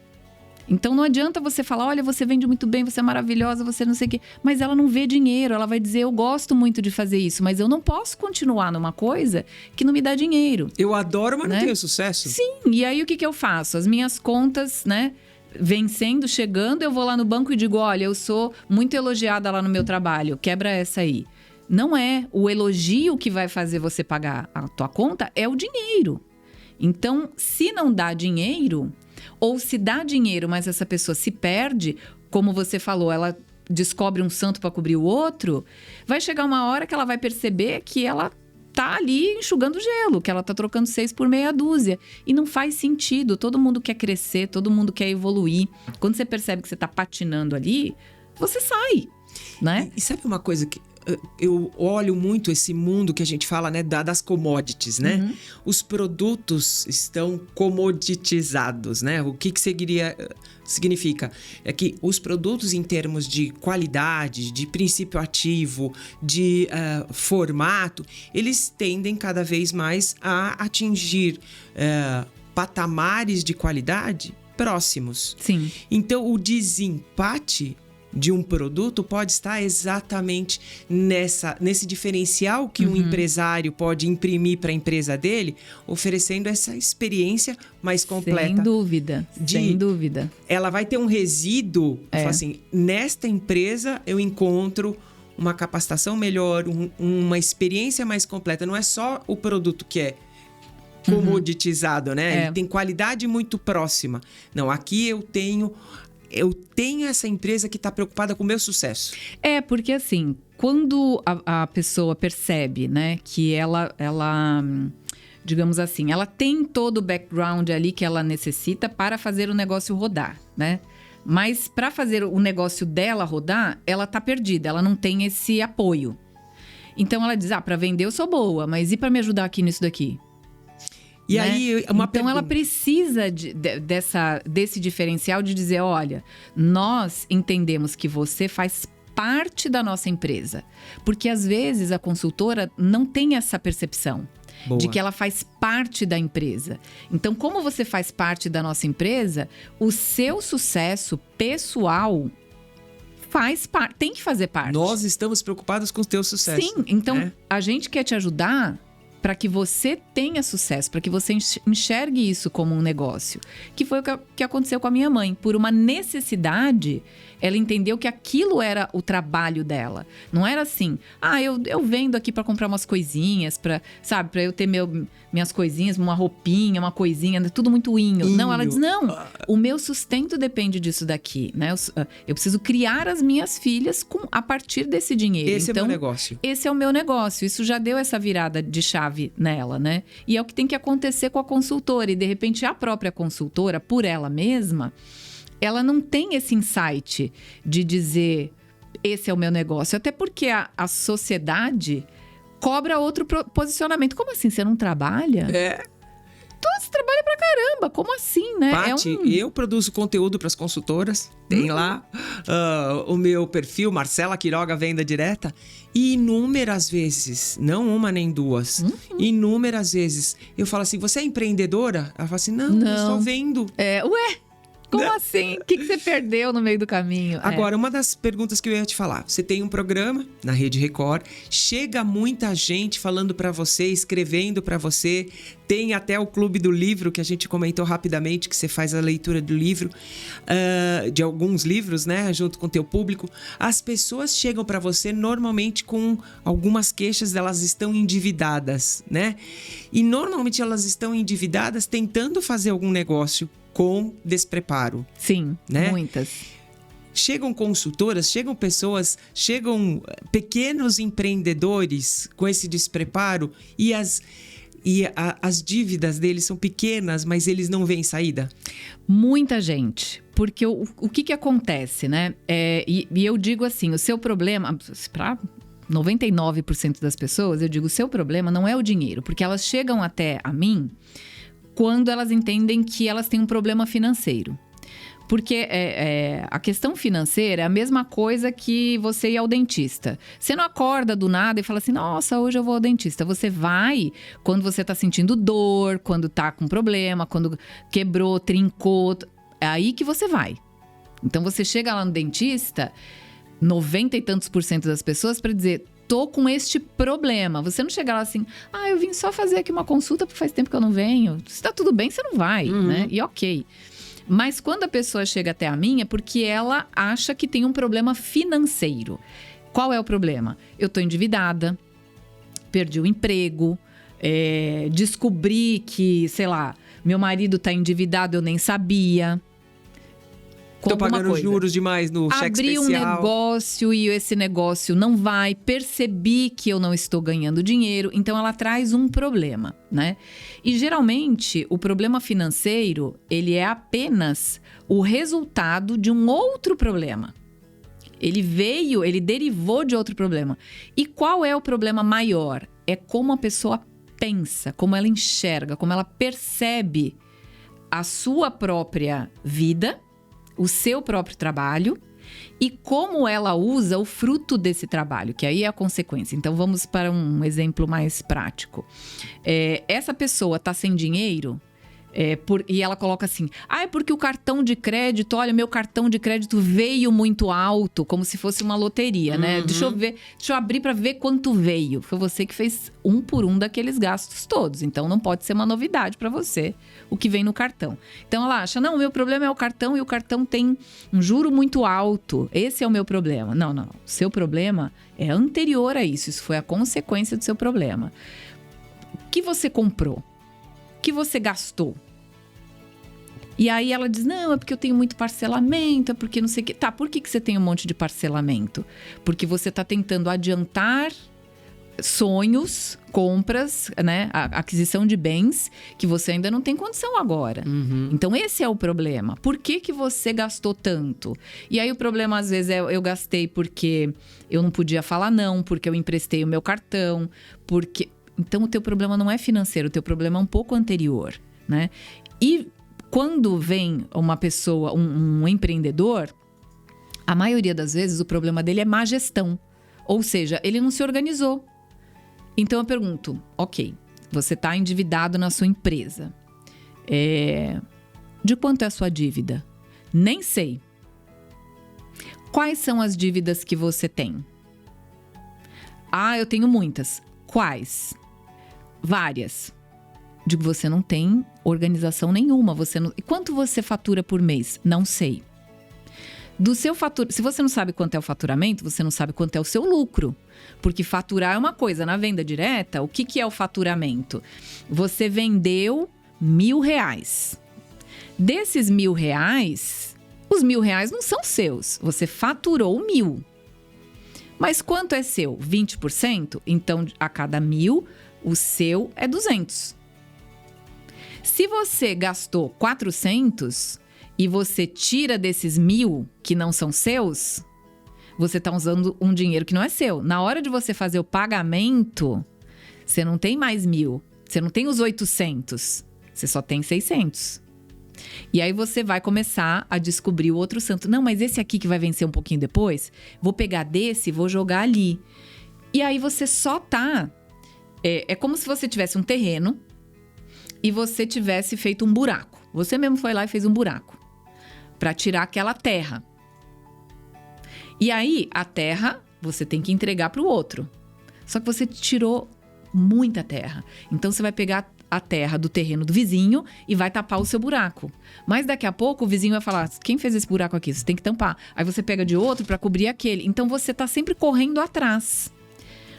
Então não adianta você falar, olha, você vende muito bem, você é maravilhosa, você não sei o quê. Mas ela não vê dinheiro, ela vai dizer, eu gosto muito de fazer isso, mas eu não posso continuar numa coisa que não me dá dinheiro. Eu adoro, mas não tenho sucesso. Sim, e aí o que eu faço? As minhas contas, né, vencendo, chegando, eu vou lá no banco e digo, olha, eu sou muito elogiada lá no meu trabalho, quebra essa aí. Não é o elogio que vai fazer você pagar a tua conta, é o dinheiro. Então, se não dá dinheiro... Ou se dá dinheiro, mas essa pessoa se perde, como você falou, ela descobre um santo para cobrir o outro, vai chegar uma hora que ela vai perceber que ela tá ali enxugando gelo, que ela tá trocando 6 por meia dúzia. E não faz sentido, todo mundo quer crescer, todo mundo quer evoluir. Quando você percebe que você tá patinando ali, você sai, né? E sabe uma coisa que... Eu olho muito esse mundo que a gente fala, né, das commodities, né? Os produtos estão comoditizados, né? O que significa? É que os produtos em termos de qualidade, de princípio ativo, de formato, eles tendem cada vez mais a atingir patamares de qualidade próximos. Sim. Então, o desempate de um produto pode estar exatamente nesse diferencial que um empresário pode imprimir para a empresa dele, oferecendo essa experiência mais completa. Sem dúvida, sem dúvida. Ela vai ter um resíduo, fala assim, nesta empresa eu encontro uma capacitação melhor, uma experiência mais completa. Não é só o produto que é comoditizado, né? Ele tem qualidade muito próxima. Não, aqui eu tenho essa empresa que está preocupada com o meu sucesso. Porque assim, quando a pessoa percebe, né, que ela, digamos assim, ela tem todo o background ali que ela necessita para fazer o negócio rodar, né? Mas para fazer o negócio dela rodar, ela tá perdida, ela não tem esse apoio. Então ela diz, para vender eu sou boa, mas e para me ajudar aqui nisso daqui? E aí, então ela precisa desse diferencial de dizer, olha, nós entendemos que você faz parte da nossa empresa. Porque às vezes a consultora não tem essa percepção. Boa. De que ela faz parte da empresa. Então, como você faz parte da nossa empresa, o seu sucesso pessoal tem que fazer parte. Nós estamos preocupados com o teu sucesso. Sim, então a gente quer te ajudar para que você tenha sucesso, para que você enxergue isso como um negócio. Que foi o que aconteceu com a minha mãe. Por uma necessidade, ela entendeu que aquilo era o trabalho dela. Não era assim, eu vendo aqui para comprar umas coisinhas, para eu ter minhas coisinhas, uma roupinha, uma coisinha, tudo muito inho. Não, ela diz, não, o meu sustento depende disso daqui, né? Eu preciso criar as minhas filhas a partir desse dinheiro. Esse é o meu negócio. Esse é o meu negócio. Isso já deu essa virada de chave nela, né? E é o que tem que acontecer com a consultora. E, de repente, a própria consultora, por ela mesma, ela não tem esse insight de dizer, esse é o meu negócio. Até porque a sociedade cobra outro posicionamento. Como assim? Você não trabalha? Você trabalha pra caramba, como assim, né? Paty, eu produzo conteúdo para as consultoras, tem lá o meu perfil, Marcela Quiroga Venda Direta, e inúmeras vezes, não uma nem duas, inúmeras vezes, eu falo assim, você é empreendedora? Ela fala assim, não. Eu só vendo. Como assim? O que você perdeu no meio do caminho? Agora, uma das perguntas que eu ia te falar. Você tem um programa na Rede Record, chega muita gente falando pra você, escrevendo pra você. Tem até o Clube do Livro, que a gente comentou rapidamente, que você faz a leitura do livro, de alguns livros, né? Junto com o teu público. As pessoas chegam pra você normalmente com algumas queixas, elas estão endividadas, né? E normalmente elas estão endividadas tentando fazer algum negócio com despreparo. Sim, né? Muitas. Chegam consultoras, chegam pessoas, chegam pequenos empreendedores com esse despreparo e as dívidas deles são pequenas, mas eles não veem saída? Muita gente. Porque o que acontece, né? E eu digo assim, o seu problema... Para 99% das pessoas, eu digo, o seu problema não é o dinheiro. Porque elas chegam até a mim quando elas entendem que elas têm um problema financeiro. Porque a questão financeira é a mesma coisa que você ir ao dentista. Você não acorda do nada e fala assim, nossa, hoje eu vou ao dentista. Você vai quando você tá sentindo dor, quando tá com problema, quando quebrou, trincou. É aí que você vai. Então você chega lá no dentista, 90 e tantos % das pessoas, para dizer... tô com este problema. Você não chega lá assim, eu vim só fazer aqui uma consulta porque faz tempo que eu não venho. Se tá tudo bem, você não vai, né? E ok. Mas quando a pessoa chega até a mim é porque ela acha que tem um problema financeiro. Qual é o problema? Eu tô endividada, perdi o emprego, descobri que, sei lá, meu marido tá endividado, eu nem sabia. Tô pagando juros demais no cheque especial. Abri um negócio e esse negócio não vai. Percebi que eu não estou ganhando dinheiro. Então, ela traz um problema, né? E, geralmente, o problema financeiro, ele é apenas o resultado de um outro problema. Ele derivou de outro problema. E qual é o problema maior? É como a pessoa pensa, como ela enxerga, como ela percebe a sua própria vida, o seu próprio trabalho e como ela usa o fruto desse trabalho, que aí é a consequência. Então, vamos para um exemplo mais prático. Essa pessoa está sem dinheiro, E ela coloca assim, é porque o cartão de crédito, olha, meu cartão de crédito veio muito alto, como se fosse uma loteria, né? Deixa eu abrir para ver quanto veio. Foi você que fez 1 por 1 daqueles gastos todos, então não pode ser uma novidade para você o que vem no cartão. Então ela acha, não, o meu problema é o cartão e o cartão tem um juro muito alto, esse é o meu problema. Não, o seu problema é anterior a isso foi a consequência do seu problema. O que você comprou? O que você gastou? E aí ela diz, não, é porque eu tenho muito parcelamento, é porque não sei o quê. Tá, por que você tem um monte de parcelamento? Porque você está tentando adiantar sonhos, compras, né? A aquisição de bens que você ainda não tem condição agora. Então esse é o problema. Por que você gastou tanto? E aí o problema às vezes é eu gastei porque eu não podia falar não, porque eu emprestei o meu cartão, porque... Então o teu problema não é financeiro, o teu problema é um pouco anterior, né? E quando vem uma pessoa, um empreendedor, a maioria das vezes o problema dele é má gestão. Ou seja, ele não se organizou. Então eu pergunto, ok, você está endividado na sua empresa. De quanto é a sua dívida? Nem sei. Quais são as dívidas que você tem? Eu tenho muitas. Quais? Várias. Digo, você não tem organização nenhuma. E quanto você fatura por mês? Não sei. Se você não sabe quanto é o faturamento, você não sabe quanto é o seu lucro. Porque faturar é uma coisa. Na venda direta, o que é o faturamento? Você vendeu R$1.000. Desses R$1.000, os R$1.000 não são seus. Você faturou 1.000. Mas quanto é seu? 20%? Então, a cada 1.000, o seu é 200. Se você gastou 400 e você tira desses 1.000 que não são seus, você está usando um dinheiro que não é seu. Na hora de você fazer o pagamento, você não tem mais 1.000. Você não tem os 800. Você só tem 600. E aí você vai começar a descobrir o outro santo. Não, mas esse aqui que vai vencer um pouquinho depois, vou pegar desse e vou jogar ali. E aí você só tá... É como se você tivesse um terreno e você tivesse feito um buraco. Você mesmo foi lá e fez um buraco para tirar aquela terra. E aí, a terra você tem que entregar para o outro. Só que você tirou muita terra. Então, você vai pegar a terra do terreno do vizinho e vai tapar o seu buraco. Mas daqui a pouco o vizinho vai falar, quem fez esse buraco aqui? Você tem que tampar. Aí você pega de outro para cobrir aquele. Então, você está sempre correndo atrás.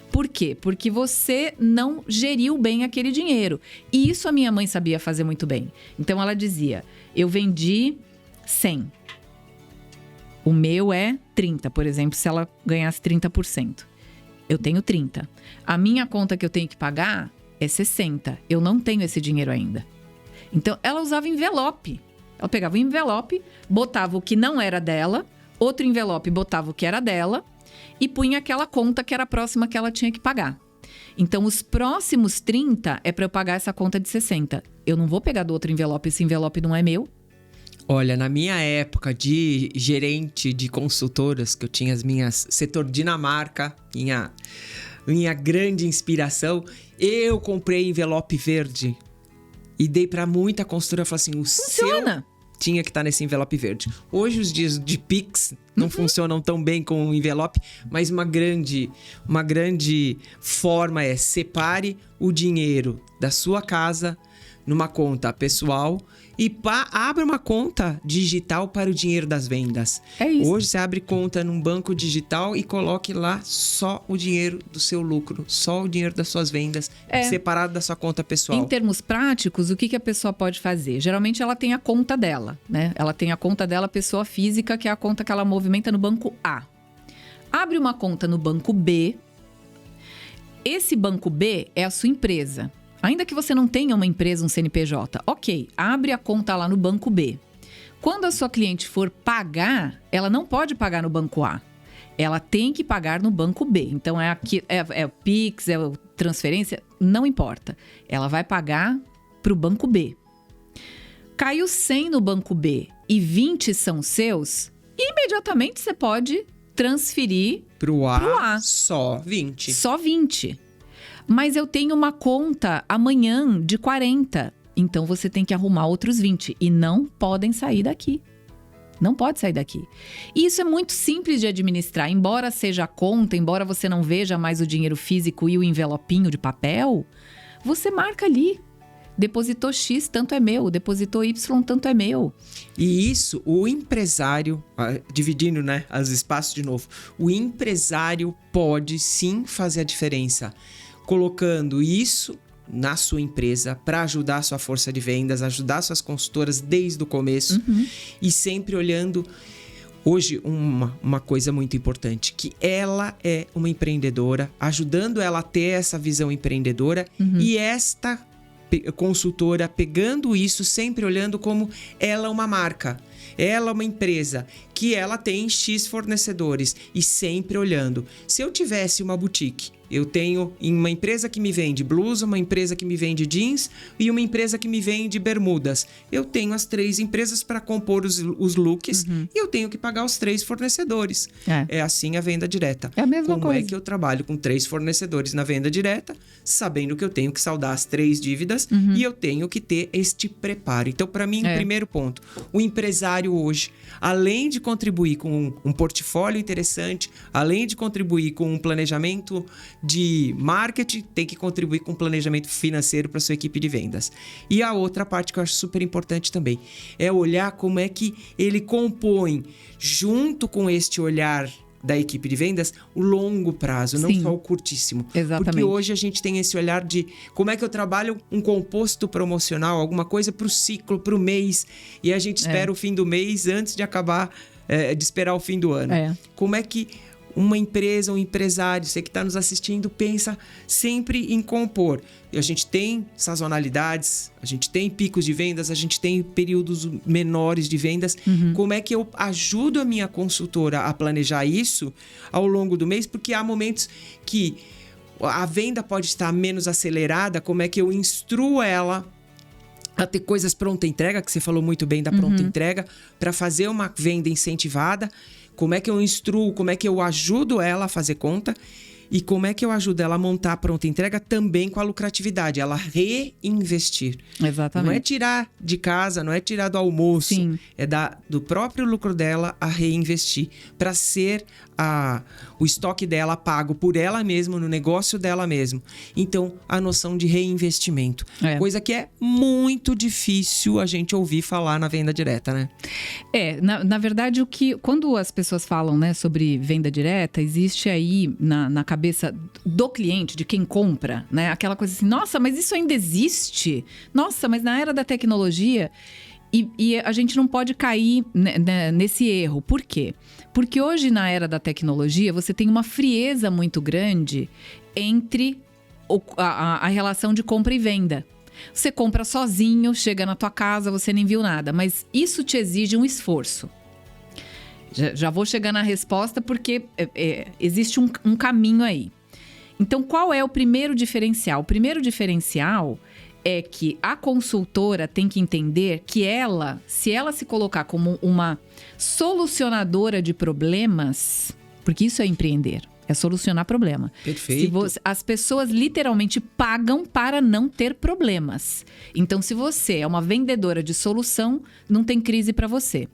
Por quê? Porque você não geriu bem aquele dinheiro. E isso a minha mãe sabia fazer muito bem. Então, ela dizia, eu vendi 100. O meu é 30, por exemplo, se ela ganhasse 30%. Eu tenho 30. A minha conta que eu tenho que pagar é 60. Eu não tenho esse dinheiro ainda. Então, ela usava envelope. Ela pegava o envelope, botava o que não era dela, outro envelope botava o que era dela e punha aquela conta que era a próxima que ela tinha que pagar. Então, os próximos 30 é para eu pagar essa conta de 60. Eu não vou pegar do outro envelope, esse envelope não é meu. Olha, na minha época de gerente de consultoras, que eu tinha as minhas... Setor Dinamarca, minha grande inspiração, eu comprei envelope verde e dei para muita consultora. Eu falei assim, funciona. Tinha que estar nesse envelope verde. Hoje os dias de Pix não funcionam tão bem com o envelope, mas uma grande forma é separe o dinheiro da sua casa numa conta pessoal e abre uma conta digital para o dinheiro das vendas. É isso. Hoje você abre conta num banco digital e coloque lá só o dinheiro do seu lucro, só o dinheiro das suas vendas, separado da sua conta pessoal. Em termos práticos, o que a pessoa pode fazer? Geralmente ela tem a conta dela, né? Ela tem a conta dela, pessoa física, que é a conta que ela movimenta no banco A. Abre uma conta no banco B. Esse banco B é a sua empresa. Ainda que você não tenha uma empresa, um CNPJ, ok, abre a conta lá no banco B. Quando a sua cliente for pagar, ela não pode pagar no banco A. Ela tem que pagar no banco B. Então, é o Pix, é a transferência, não importa. Ela vai pagar para o banco B. Caiu 100 no banco B e 20 são seus, imediatamente você pode transferir para o A. Só 20. Só 20. Mas eu tenho uma conta amanhã de 40. Então você tem que arrumar outros 20 e não podem sair daqui. Não pode sair daqui. E isso é muito simples de administrar. Embora seja a conta, embora você não veja mais o dinheiro físico e o envelopinho de papel, você marca ali. Depositou X, tanto é meu. Depositou Y, tanto é meu. E isso, o empresário, dividindo, né, os espaços de novo, o empresário pode sim fazer a diferença, colocando isso na sua empresa para ajudar a sua força de vendas, ajudar suas consultoras desde o começo e sempre olhando hoje uma coisa muito importante, que ela é uma empreendedora, ajudando ela a ter essa visão empreendedora e esta consultora pegando isso, sempre olhando como ela é uma marca, ela é uma empresa, que ela tem X fornecedores e sempre olhando. Se eu tivesse uma boutique, eu tenho uma empresa que me vende blusa, uma empresa que me vende jeans e uma empresa que me vende bermudas. Eu tenho as 3 empresas para compor os looks e eu tenho que pagar os 3 fornecedores. É assim a venda direta. É a mesma coisa. Como é que eu trabalho com 3 fornecedores na venda direta, sabendo que eu tenho que saldar as 3 dívidas e eu tenho que ter este preparo. Então, para mim, primeiro ponto, o empresário hoje, além de contribuir com um portfólio interessante, além de contribuir com um planejamento de marketing, tem que contribuir com planejamento financeiro para sua equipe de vendas. E a outra parte que eu acho super importante também é olhar como é que ele compõe, junto com este olhar da equipe de vendas, o longo prazo, não só o curtíssimo. Exatamente. Porque hoje a gente tem esse olhar de como é que eu trabalho um composto promocional, alguma coisa para o ciclo, para o mês, e a gente espera o fim do mês antes de acabar, de esperar o fim do ano. Como é que uma empresa, um empresário, você que está nos assistindo, pensa sempre em compor. E a gente tem sazonalidades, a gente tem picos de vendas, a gente tem períodos menores de vendas. Como é que eu ajudo a minha consultora a planejar isso ao longo do mês? Porque há momentos que a venda pode estar menos acelerada. Como é que eu instruo ela a ter coisas pronta entrega, que você falou muito bem da pronta entrega, para fazer uma venda incentivada? Como é que eu instruo, como é que eu ajudo ela a fazer conta e como é que eu ajudo ela a montar a pronta entrega também com a lucratividade, ela reinvestir. Exatamente. Não é tirar de casa, não é tirar do almoço, é dar do próprio lucro dela a reinvestir para ser o estoque dela pago por ela mesma, no negócio dela mesma. Então, a noção de reinvestimento. Coisa que é muito difícil a gente ouvir falar na venda direta, né? Na verdade, quando as pessoas falam, né, sobre venda direta, existe aí na cabeça do cliente, de quem compra, né, aquela coisa assim, nossa, mas isso ainda existe? Nossa, mas na era da tecnologia... E a gente não pode cair nesse erro. Por quê? Porque hoje, na era da tecnologia, você tem uma frieza muito grande entre a relação de compra e venda. Você compra sozinho, chega na tua casa, você nem viu nada. Mas isso te exige um esforço. Já vou chegar na resposta porque existe um caminho aí. Então, qual é o primeiro diferencial? O primeiro diferencial é que a consultora tem que entender que se ela se colocar como uma solucionadora de problemas, porque isso é empreender, é solucionar problema. Perfeito. As pessoas literalmente pagam para não ter problemas. Então, se você é uma vendedora de solução, não tem crise para você.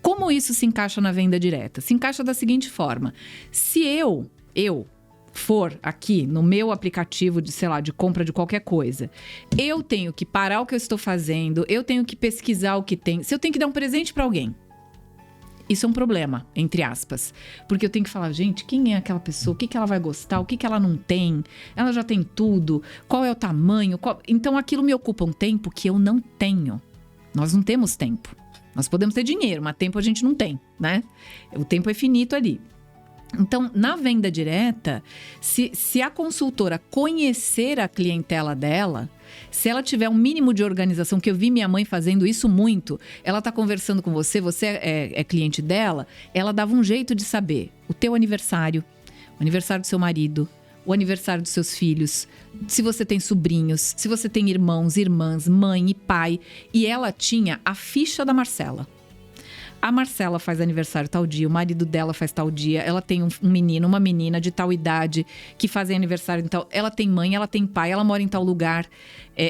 Como isso se encaixa na venda direta? Se encaixa da seguinte forma: se eu for aqui no meu aplicativo de, sei lá, de compra de qualquer coisa, eu tenho que parar o que eu estou fazendo, eu tenho que pesquisar o que tem. Se eu tenho que dar um presente para alguém, isso é um problema, entre aspas. Porque eu tenho que falar, gente, quem é aquela pessoa? O que ela vai gostar? O que ela não tem? Ela já tem tudo? Qual é o tamanho? Então aquilo me ocupa um tempo que eu não tenho. Nós não temos tempo. Nós podemos ter dinheiro, mas tempo a gente não tem, né? O tempo é finito ali. Então, na venda direta, se a consultora conhecer a clientela dela, se ela tiver um mínimo de organização, que eu vi minha mãe fazendo isso muito, ela está conversando com você é cliente dela, ela dava um jeito de saber o teu aniversário, o aniversário do seu marido, o aniversário dos seus filhos, se você tem sobrinhos, se você tem irmãos, irmãs, mãe e pai. E ela tinha a ficha da Marcela. A Marcela faz aniversário tal dia, o marido dela faz tal dia, ela tem um menino, uma menina de tal idade que fazem aniversário em tal... Ela tem mãe, ela tem pai, ela mora em tal lugar.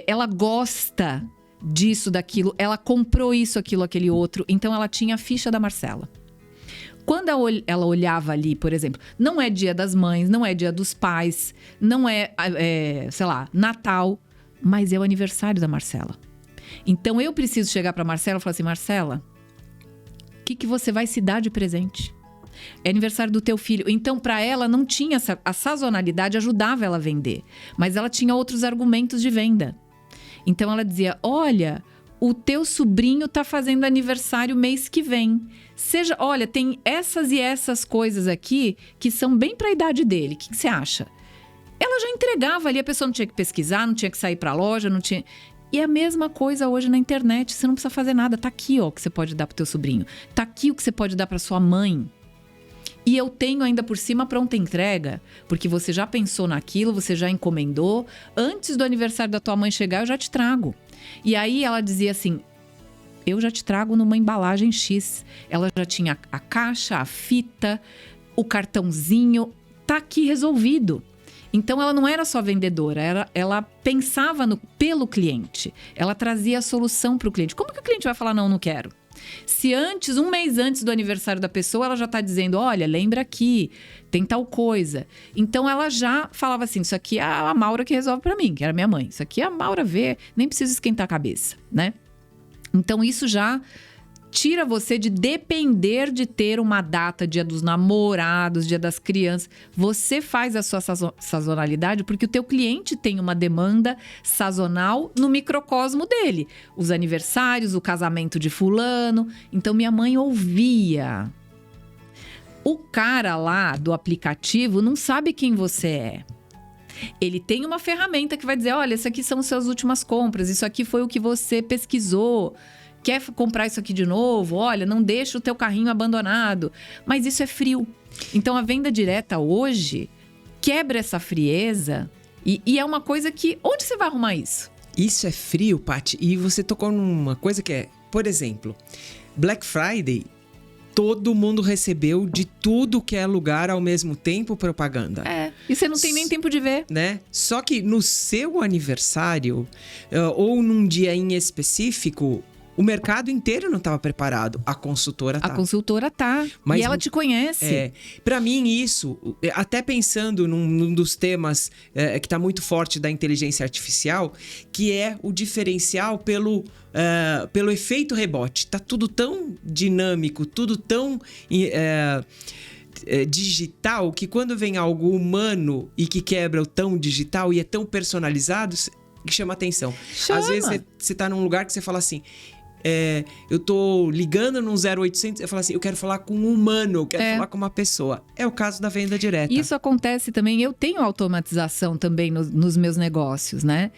Ela gosta disso, daquilo. Ela comprou isso, aquilo, aquele outro. Então, ela tinha a ficha da Marcela. Quando ela olhava ali, por exemplo, não é Dia das Mães, não é Dia dos Pais, não é sei lá, Natal, mas é o aniversário da Marcela. Então, eu preciso chegar para Marcela e falar assim, Marcela, o que você vai se dar de presente? É aniversário do teu filho. Então, para ela, não tinha a sazonalidade, ajudava ela a vender. Mas ela tinha outros argumentos de venda. Então, ela dizia, olha, o teu sobrinho tá fazendo aniversário mês que vem. Olha, tem essas e essas coisas aqui que são bem para a idade dele. O que você acha? Ela já entregava ali, a pessoa não tinha que pesquisar, não tinha que sair para a loja, não tinha... E a mesma coisa hoje na internet, você não precisa fazer nada. Tá aqui, ó, o que você pode dar pro teu sobrinho. Tá aqui o que você pode dar para sua mãe. E eu tenho ainda por cima pronta entrega, porque você já pensou naquilo, você já encomendou. Antes do aniversário da tua mãe chegar, eu já te trago. E aí ela dizia assim, eu já te trago numa embalagem X. Ela já tinha a caixa, a fita, o cartãozinho, tá aqui resolvido. Então ela não era só vendedora, ela pensava pelo cliente. Ela trazia a solução para o cliente. Como que o cliente vai falar, não quero? Se antes, um mês antes do aniversário da pessoa, ela já está dizendo, olha, lembra aqui, tem tal coisa. Então, ela já falava assim, isso aqui é a Maura que resolve para mim, que era minha mãe. Isso aqui é a Maura vê, nem precisa esquentar a cabeça, né? Então, isso já tira você de depender de ter uma data, Dia dos Namorados, Dia das Crianças. Você faz a sua sazonalidade porque o teu cliente tem uma demanda sazonal no microcosmo dele. Os aniversários, o casamento de fulano. Então, minha mãe ouvia. O cara lá do aplicativo não sabe quem você é. Ele tem uma ferramenta que vai dizer, olha, isso aqui são suas últimas compras, isso aqui foi o que você pesquisou. Quer comprar isso aqui de novo? Olha, não deixa o teu carrinho abandonado. Mas isso é frio. Então, a venda direta hoje quebra essa frieza e é uma coisa que... Onde você vai arrumar isso? Isso é frio, Paty. E você tocou numa coisa que é... Por exemplo, Black Friday, todo mundo recebeu de tudo que é lugar ao mesmo tempo propaganda. E você não tem nem tempo de ver. Né? Só que no seu aniversário, ou num dia em específico... O mercado inteiro não estava preparado. A consultora tá. A consultora tá. Mas, e ela te conhece. Para mim, isso, até pensando num dos temas que está muito forte da inteligência artificial, que é o diferencial pelo efeito rebote. Tá tudo tão dinâmico, tudo tão... digital, que quando vem algo humano e que quebra o tão digital e é tão personalizado, que chama atenção. Às vezes você tá num lugar que você fala assim... eu tô ligando num 0800, eu falo assim, eu quero falar com um humano, eu quero falar com uma pessoa. É o caso da venda direta. Isso acontece também, eu tenho automatização também nos meus negócios, né?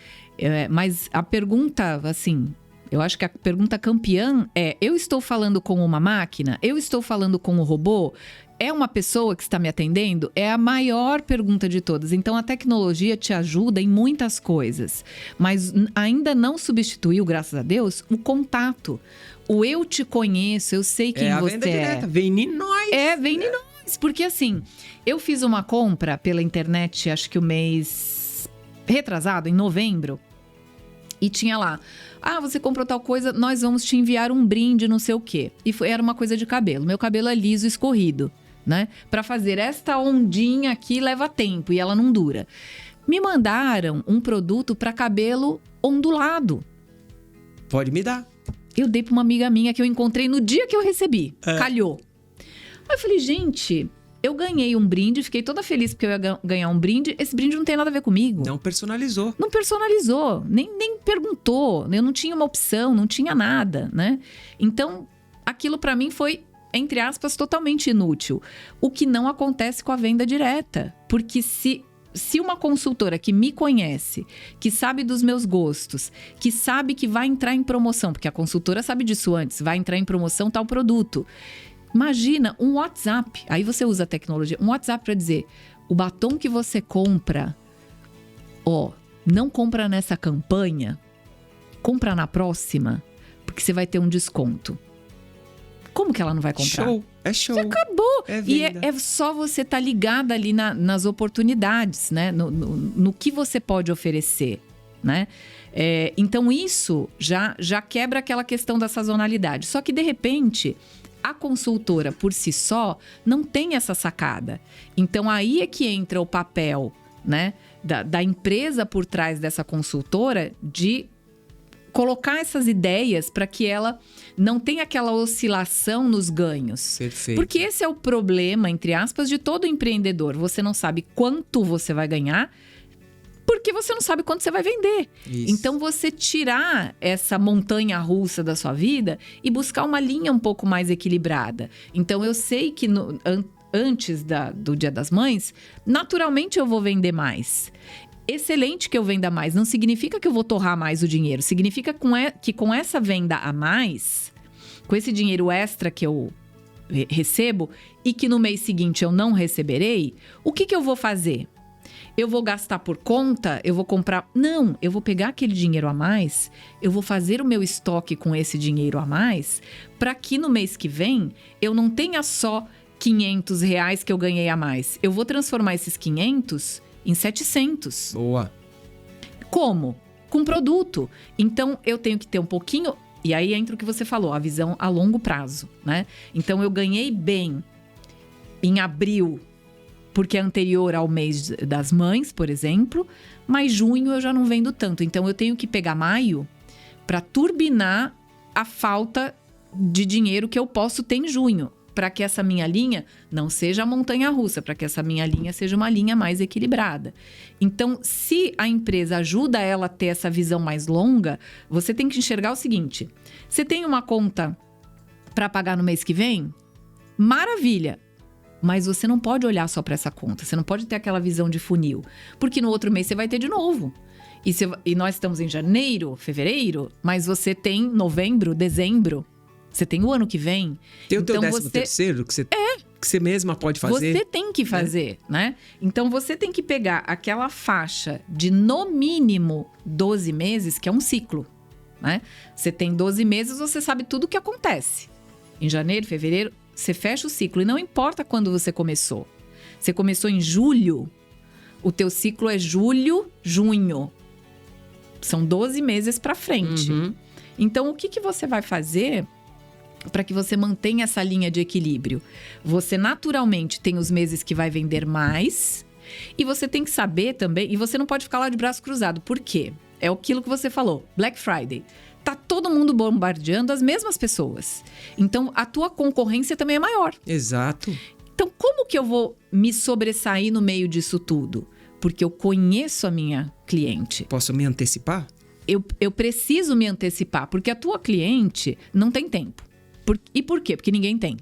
Mas a pergunta, assim, eu acho que a pergunta campeã é, eu estou falando com uma máquina? Eu estou falando com um robô? É uma pessoa que está me atendendo? É a maior pergunta de todas. Então, a tecnologia te ajuda em muitas coisas, mas ainda não substituiu, graças a Deus, o contato. O eu te conheço, eu sei quem você é. É a venda direta, vem em nós. Vem em nós. Porque assim, eu fiz uma compra pela internet, acho que o mês retrasado, em novembro, e tinha lá... você comprou tal coisa, nós vamos te enviar um brinde, não sei o quê. E era uma coisa de cabelo. Meu cabelo é liso, escorrido, né? Pra fazer esta ondinha aqui leva tempo e ela não dura. Me mandaram um produto pra cabelo ondulado. Pode me dar. Eu dei pra uma amiga minha que eu encontrei no dia que eu recebi. Calhou. Aí eu falei, gente... Eu ganhei um brinde, fiquei toda feliz porque eu ia ganhar um brinde. Esse brinde não tem nada a ver comigo. Não personalizou. Não personalizou, nem perguntou. Eu não tinha uma opção, não tinha nada, né? Então, aquilo pra mim foi, entre aspas, totalmente inútil. O que não acontece com a venda direta. Porque se uma consultora que me conhece, que sabe dos meus gostos, que sabe que vai entrar em promoção, porque a consultora sabe disso antes, vai entrar em promoção tal produto... Imagina um WhatsApp, aí você usa a tecnologia, um WhatsApp para dizer, o batom que você compra, não compra nessa campanha, compra na próxima, porque você vai ter um desconto. Como que ela não vai comprar? É show. Já acabou. É e é só você estar ligada ali nas oportunidades, né? No que você pode oferecer. né? Então isso já quebra aquela questão da sazonalidade. Só que de repente a consultora por si só não tem essa sacada. Então aí é que entra o papel, né, da empresa por trás dessa consultora de colocar essas ideias para que ela não tenha aquela oscilação nos ganhos. Perfeito. Porque esse é o problema, entre aspas, de todo empreendedor. Você não sabe quanto você vai ganhar, porque você não sabe quanto você vai vender. Isso. Então, você tirar essa montanha-russa da sua vida e buscar uma linha um pouco mais equilibrada. Então, eu sei que antes do Dia das Mães, naturalmente eu vou vender mais. Excelente que eu venda mais. Não significa que eu vou torrar mais o dinheiro. Significa que com essa venda a mais, com esse dinheiro extra que eu recebo e que no mês seguinte eu não receberei, o que eu vou fazer? Eu vou gastar por conta? Eu vou comprar? Não, eu vou pegar aquele dinheiro a mais, eu vou fazer o meu estoque com esse dinheiro a mais, para que no mês que vem eu não tenha só R$500 que eu ganhei a mais. Eu vou transformar esses 500 em 700. Boa. Como? Com produto. Então, eu tenho que ter um pouquinho... E aí entra o que você falou, a visão a longo prazo, né? Então, eu ganhei bem em abril, porque é anterior ao mês das mães, por exemplo. Mas junho eu já não vendo tanto. Então, eu tenho que pegar maio para turbinar a falta de dinheiro que eu posso ter em junho. Para que essa minha linha não seja a montanha-russa, para que essa minha linha seja uma linha mais equilibrada. Então, se a empresa ajuda ela a ter essa visão mais longa, você tem que enxergar o seguinte: você tem uma conta para pagar no mês que vem? Maravilha! Mas você não pode olhar só para essa conta, você não pode ter aquela visão de funil, porque no outro mês você vai ter de novo. E nós estamos em janeiro, fevereiro, mas você tem novembro, dezembro. Você tem o ano que vem. Tem o teu 13º que você mesma pode fazer. Você tem que fazer, né? Então, você tem que pegar aquela faixa de, no mínimo, 12 meses, que é um ciclo, né? Você tem 12 meses, você sabe tudo o que acontece. Em janeiro, fevereiro, você fecha o ciclo. E não importa quando você começou. Você começou em julho, o teu ciclo é julho, junho. São 12 meses para frente. Uhum. Então, o que você vai fazer para que você mantenha essa linha de equilíbrio? Você naturalmente tem os meses que vai vender mais e você tem que saber também, e você não pode ficar lá de braço cruzado. Por quê? É aquilo que você falou, Black Friday. Tá todo mundo bombardeando as mesmas pessoas. Então, a tua concorrência também é maior. Exato. Então, como que eu vou me sobressair no meio disso tudo? Porque eu conheço a minha cliente. Posso me antecipar? Eu preciso me antecipar, porque a tua cliente não tem tempo. E por quê? Porque ninguém tem,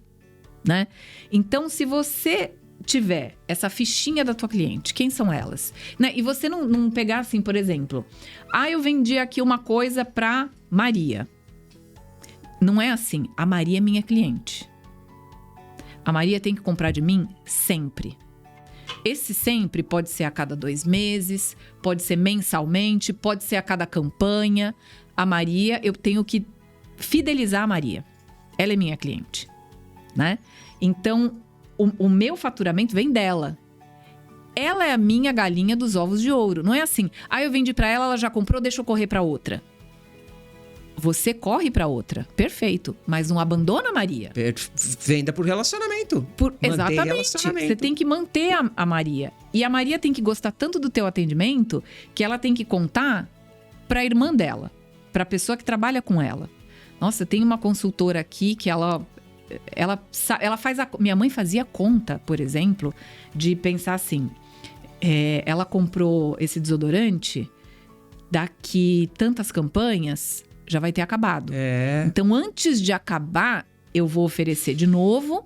né? Então, se você tiver essa fichinha da tua cliente, quem são elas? Né? E você não pegar assim, por exemplo, eu vendi aqui uma coisa pra Maria. Não é assim. A Maria é minha cliente. A Maria tem que comprar de mim sempre. Esse sempre pode ser a cada 2 meses, pode ser mensalmente, pode ser a cada campanha. A Maria, eu tenho que fidelizar a Maria. Ela é minha cliente, né? Então, o meu faturamento vem dela. Ela é a minha galinha dos ovos de ouro. Não é assim, eu vendi pra ela, ela já comprou, deixa eu correr pra outra. Você corre pra outra, perfeito. Mas não abandona a Maria. Venda por relacionamento. Exatamente. Relacionamento. Você tem que manter a Maria. E a Maria tem que gostar tanto do teu atendimento que ela tem que contar pra irmã dela, pra pessoa que trabalha com ela. Nossa, tem uma consultora aqui que ela faz minha mãe fazia conta, por exemplo, de pensar assim, ela comprou esse desodorante, daqui tantas campanhas já vai ter acabado. Então, antes de acabar, eu vou oferecer de novo,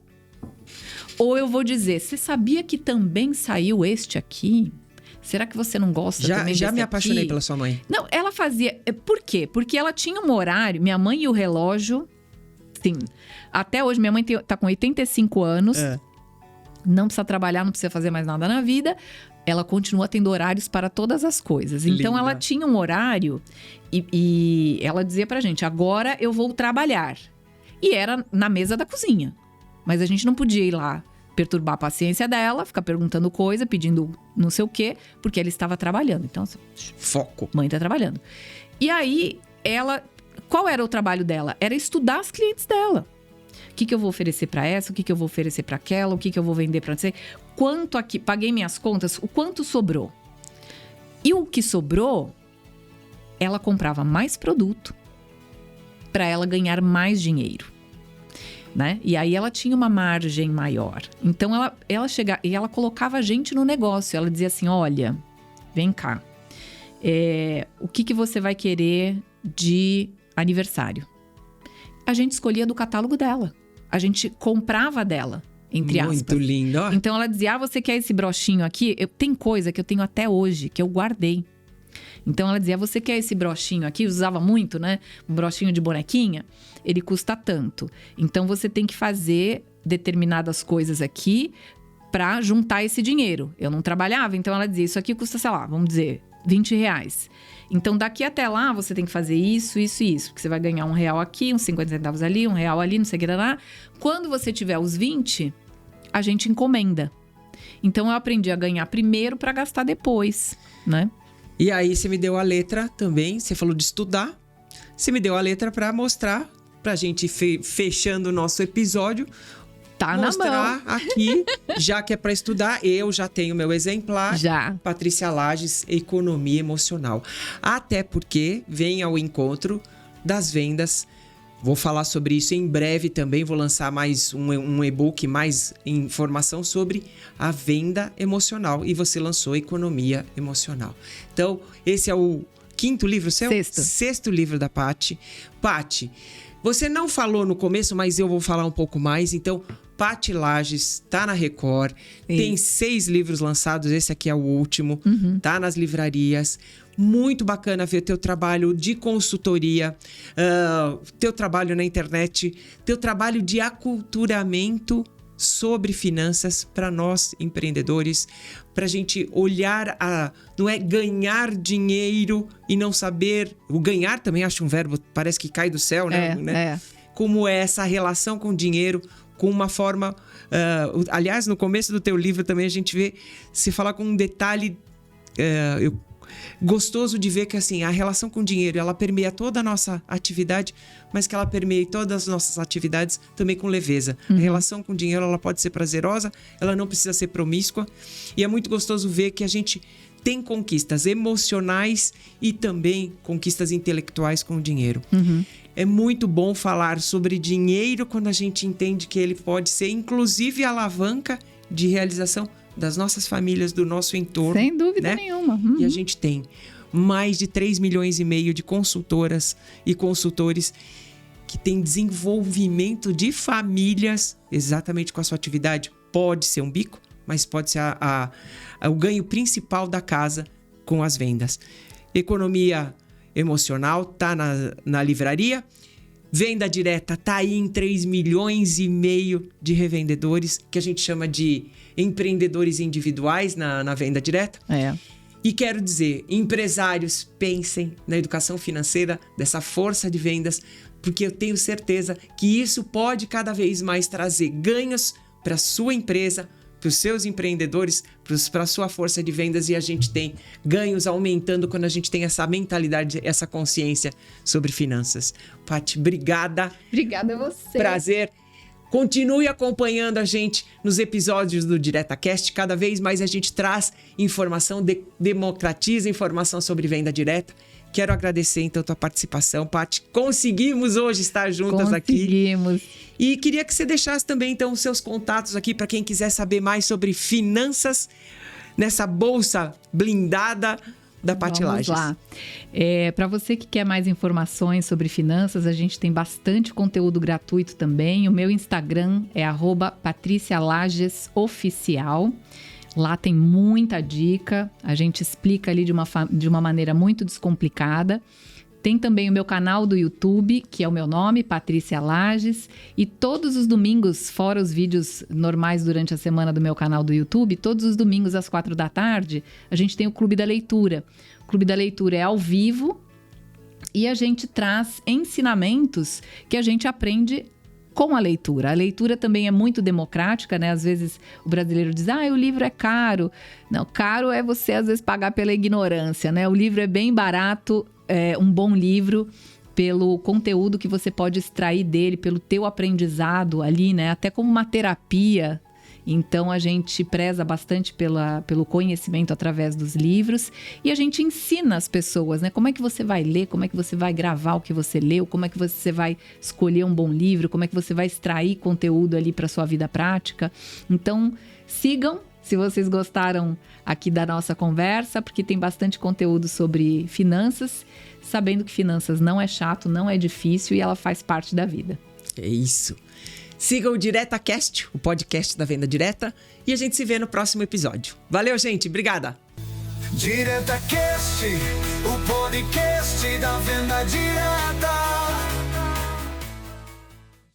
ou eu vou dizer, você sabia que também saiu este aqui? Será que você não gosta também desse Já me apaixonei aqui? pela sua mãe. Não, ela fazia... Por quê? Porque ela tinha um horário... Minha mãe e o relógio... Sim. Até hoje, minha mãe tá com 85 anos. Não precisa trabalhar, não precisa fazer mais nada na vida. Ela continua tendo horários para todas as coisas. Então, Linda. ela tinha um horário e ela dizia pra gente, agora eu vou trabalhar. E era na mesa da cozinha. Mas a gente não podia ir lá perturbar a paciência dela, ficar perguntando coisa, pedindo não sei o quê, porque ela estava trabalhando. Então, foco. Mãe tá trabalhando. E aí, qual era o trabalho dela? Era estudar as clientes dela. O que eu vou oferecer para essa? O que eu vou oferecer para aquela? O que eu vou vender para você? Quanto aqui? Paguei minhas contas, o quanto sobrou? E o que sobrou, ela comprava mais produto para ela ganhar mais dinheiro, né? E aí ela tinha uma margem maior. Então ela chegava e ela colocava a gente no negócio. Ela dizia assim: olha, vem cá, o que você vai querer de aniversário? A gente escolhia do catálogo dela. A gente comprava dela, entre aspas. Muito lindo, ó. Então ela dizia: você quer esse brochinho aqui? Tem coisa que eu tenho até hoje, que eu guardei. Então ela dizia: você quer esse brochinho aqui? Usava muito, né? Um brochinho de bonequinha. Ele custa tanto. Então você tem que fazer determinadas coisas aqui para juntar esse dinheiro. Eu não trabalhava, então ela dizia: isso aqui custa, sei lá, vamos dizer, R$20. Então daqui até lá você tem que fazer isso, isso e isso. Porque você vai ganhar R$1 aqui, uns 50 centavos ali, R$1 ali, não sei o que lá. Quando você tiver os 20, a gente encomenda. Então eu aprendi a ganhar primeiro para gastar depois, né? E aí você me deu a letra também, você falou de estudar. Você me deu a letra para mostrar, pra gente fechando o nosso episódio. Tá mostrar na mão. Aqui, já que é para estudar, eu já tenho meu exemplar. Já. Patrícia Lages, Economia Emocional. Até porque vem ao encontro das vendas. Vou falar sobre isso em breve também. Vou lançar mais um e-book, mais informação sobre a venda emocional. E você lançou Economia Emocional. Então, esse é o quinto livro seu? Sexto livro da Paty. Paty, você não falou no começo, mas eu vou falar um pouco mais. Então, Paty Lages tá na Record. Isso. Tem 6 livros lançados. Esse aqui é o último. Tá nas livrarias. Muito bacana ver teu trabalho de consultoria, teu trabalho na internet, teu trabalho de aculturamento sobre finanças para nós empreendedores, para a gente olhar não é ganhar dinheiro e não saber. O ganhar também acho um verbo, parece que cai do céu, né? Como é essa relação com o dinheiro, com uma forma. Aliás, no começo do teu livro também a gente vê se falar com um detalhe. Gostoso de ver que assim, a relação com o dinheiro, ela permeia toda a nossa atividade, mas que ela permeia todas as nossas atividades também com leveza. A relação com o dinheiro, ela pode ser prazerosa, ela não precisa ser promíscua, e é muito gostoso ver que a gente tem conquistas emocionais e também conquistas intelectuais com o dinheiro. É muito bom falar sobre dinheiro quando a gente entende que ele pode ser inclusive a alavanca de realização das nossas famílias, do nosso entorno. Sem dúvida nenhuma. E a gente tem mais de 3,5 milhões de consultoras e consultores que têm desenvolvimento de famílias exatamente com a sua atividade. Pode ser um bico, mas pode ser o ganho principal da casa com as vendas. Economia Emocional tá na livraria. Venda direta tá aí em 3,5 milhões de revendedores, que a gente chama de empreendedores individuais na venda direta. E quero dizer, empresários, pensem na educação financeira dessa força de vendas, porque eu tenho certeza que isso pode cada vez mais trazer ganhos para a sua empresa, para os seus empreendedores, para a sua força de vendas, e a gente tem ganhos aumentando quando a gente tem essa mentalidade, essa consciência sobre finanças. Paty, obrigada. Obrigada a você. Prazer. Continue acompanhando a gente nos episódios do DiretaCast. Cada vez mais a gente traz informação, democratiza informação sobre venda direta. Quero agradecer, então, a tua participação, Paty. Conseguimos hoje estar juntas aqui. Conseguimos. E queria que você deixasse também, então, os seus contatos aqui para quem quiser saber mais sobre finanças nessa bolsa blindada da Paty Lages. Vamos lá. Para você que quer mais informações sobre finanças, a gente tem bastante conteúdo gratuito também. O meu Instagram é @patricialagesoficial. Lá tem muita dica. A gente explica ali de uma maneira muito descomplicada. Tem também o meu canal do YouTube, que é o meu nome, Patrícia Lages. E todos os domingos, fora os vídeos normais durante a semana do meu canal do YouTube, todos os domingos às 4 da tarde, a gente tem o Clube da Leitura. O Clube da Leitura é ao vivo e a gente traz ensinamentos que a gente aprende com a leitura. A leitura também é muito democrática, né? Às vezes o brasileiro diz, o livro é caro. Não, caro é você às vezes pagar pela ignorância, né? O livro é bem barato, um bom livro, pelo conteúdo que você pode extrair dele, pelo teu aprendizado ali, né? Até como uma terapia. Então, a gente preza bastante pelo conhecimento através dos livros e a gente ensina as pessoas, né? Como é que você vai ler, como é que você vai gravar o que você leu, como é que você vai escolher um bom livro, como é que você vai extrair conteúdo ali para sua vida prática. Então, sigam, se vocês gostaram aqui da nossa conversa, porque tem bastante conteúdo sobre finanças, sabendo que finanças não é chato, não é difícil e ela faz parte da vida. É isso. Siga o DiretaCast, o podcast da Venda Direta, e a gente se vê no próximo episódio. Valeu, gente. Obrigada. DiretaCast, o podcast da Venda Direta.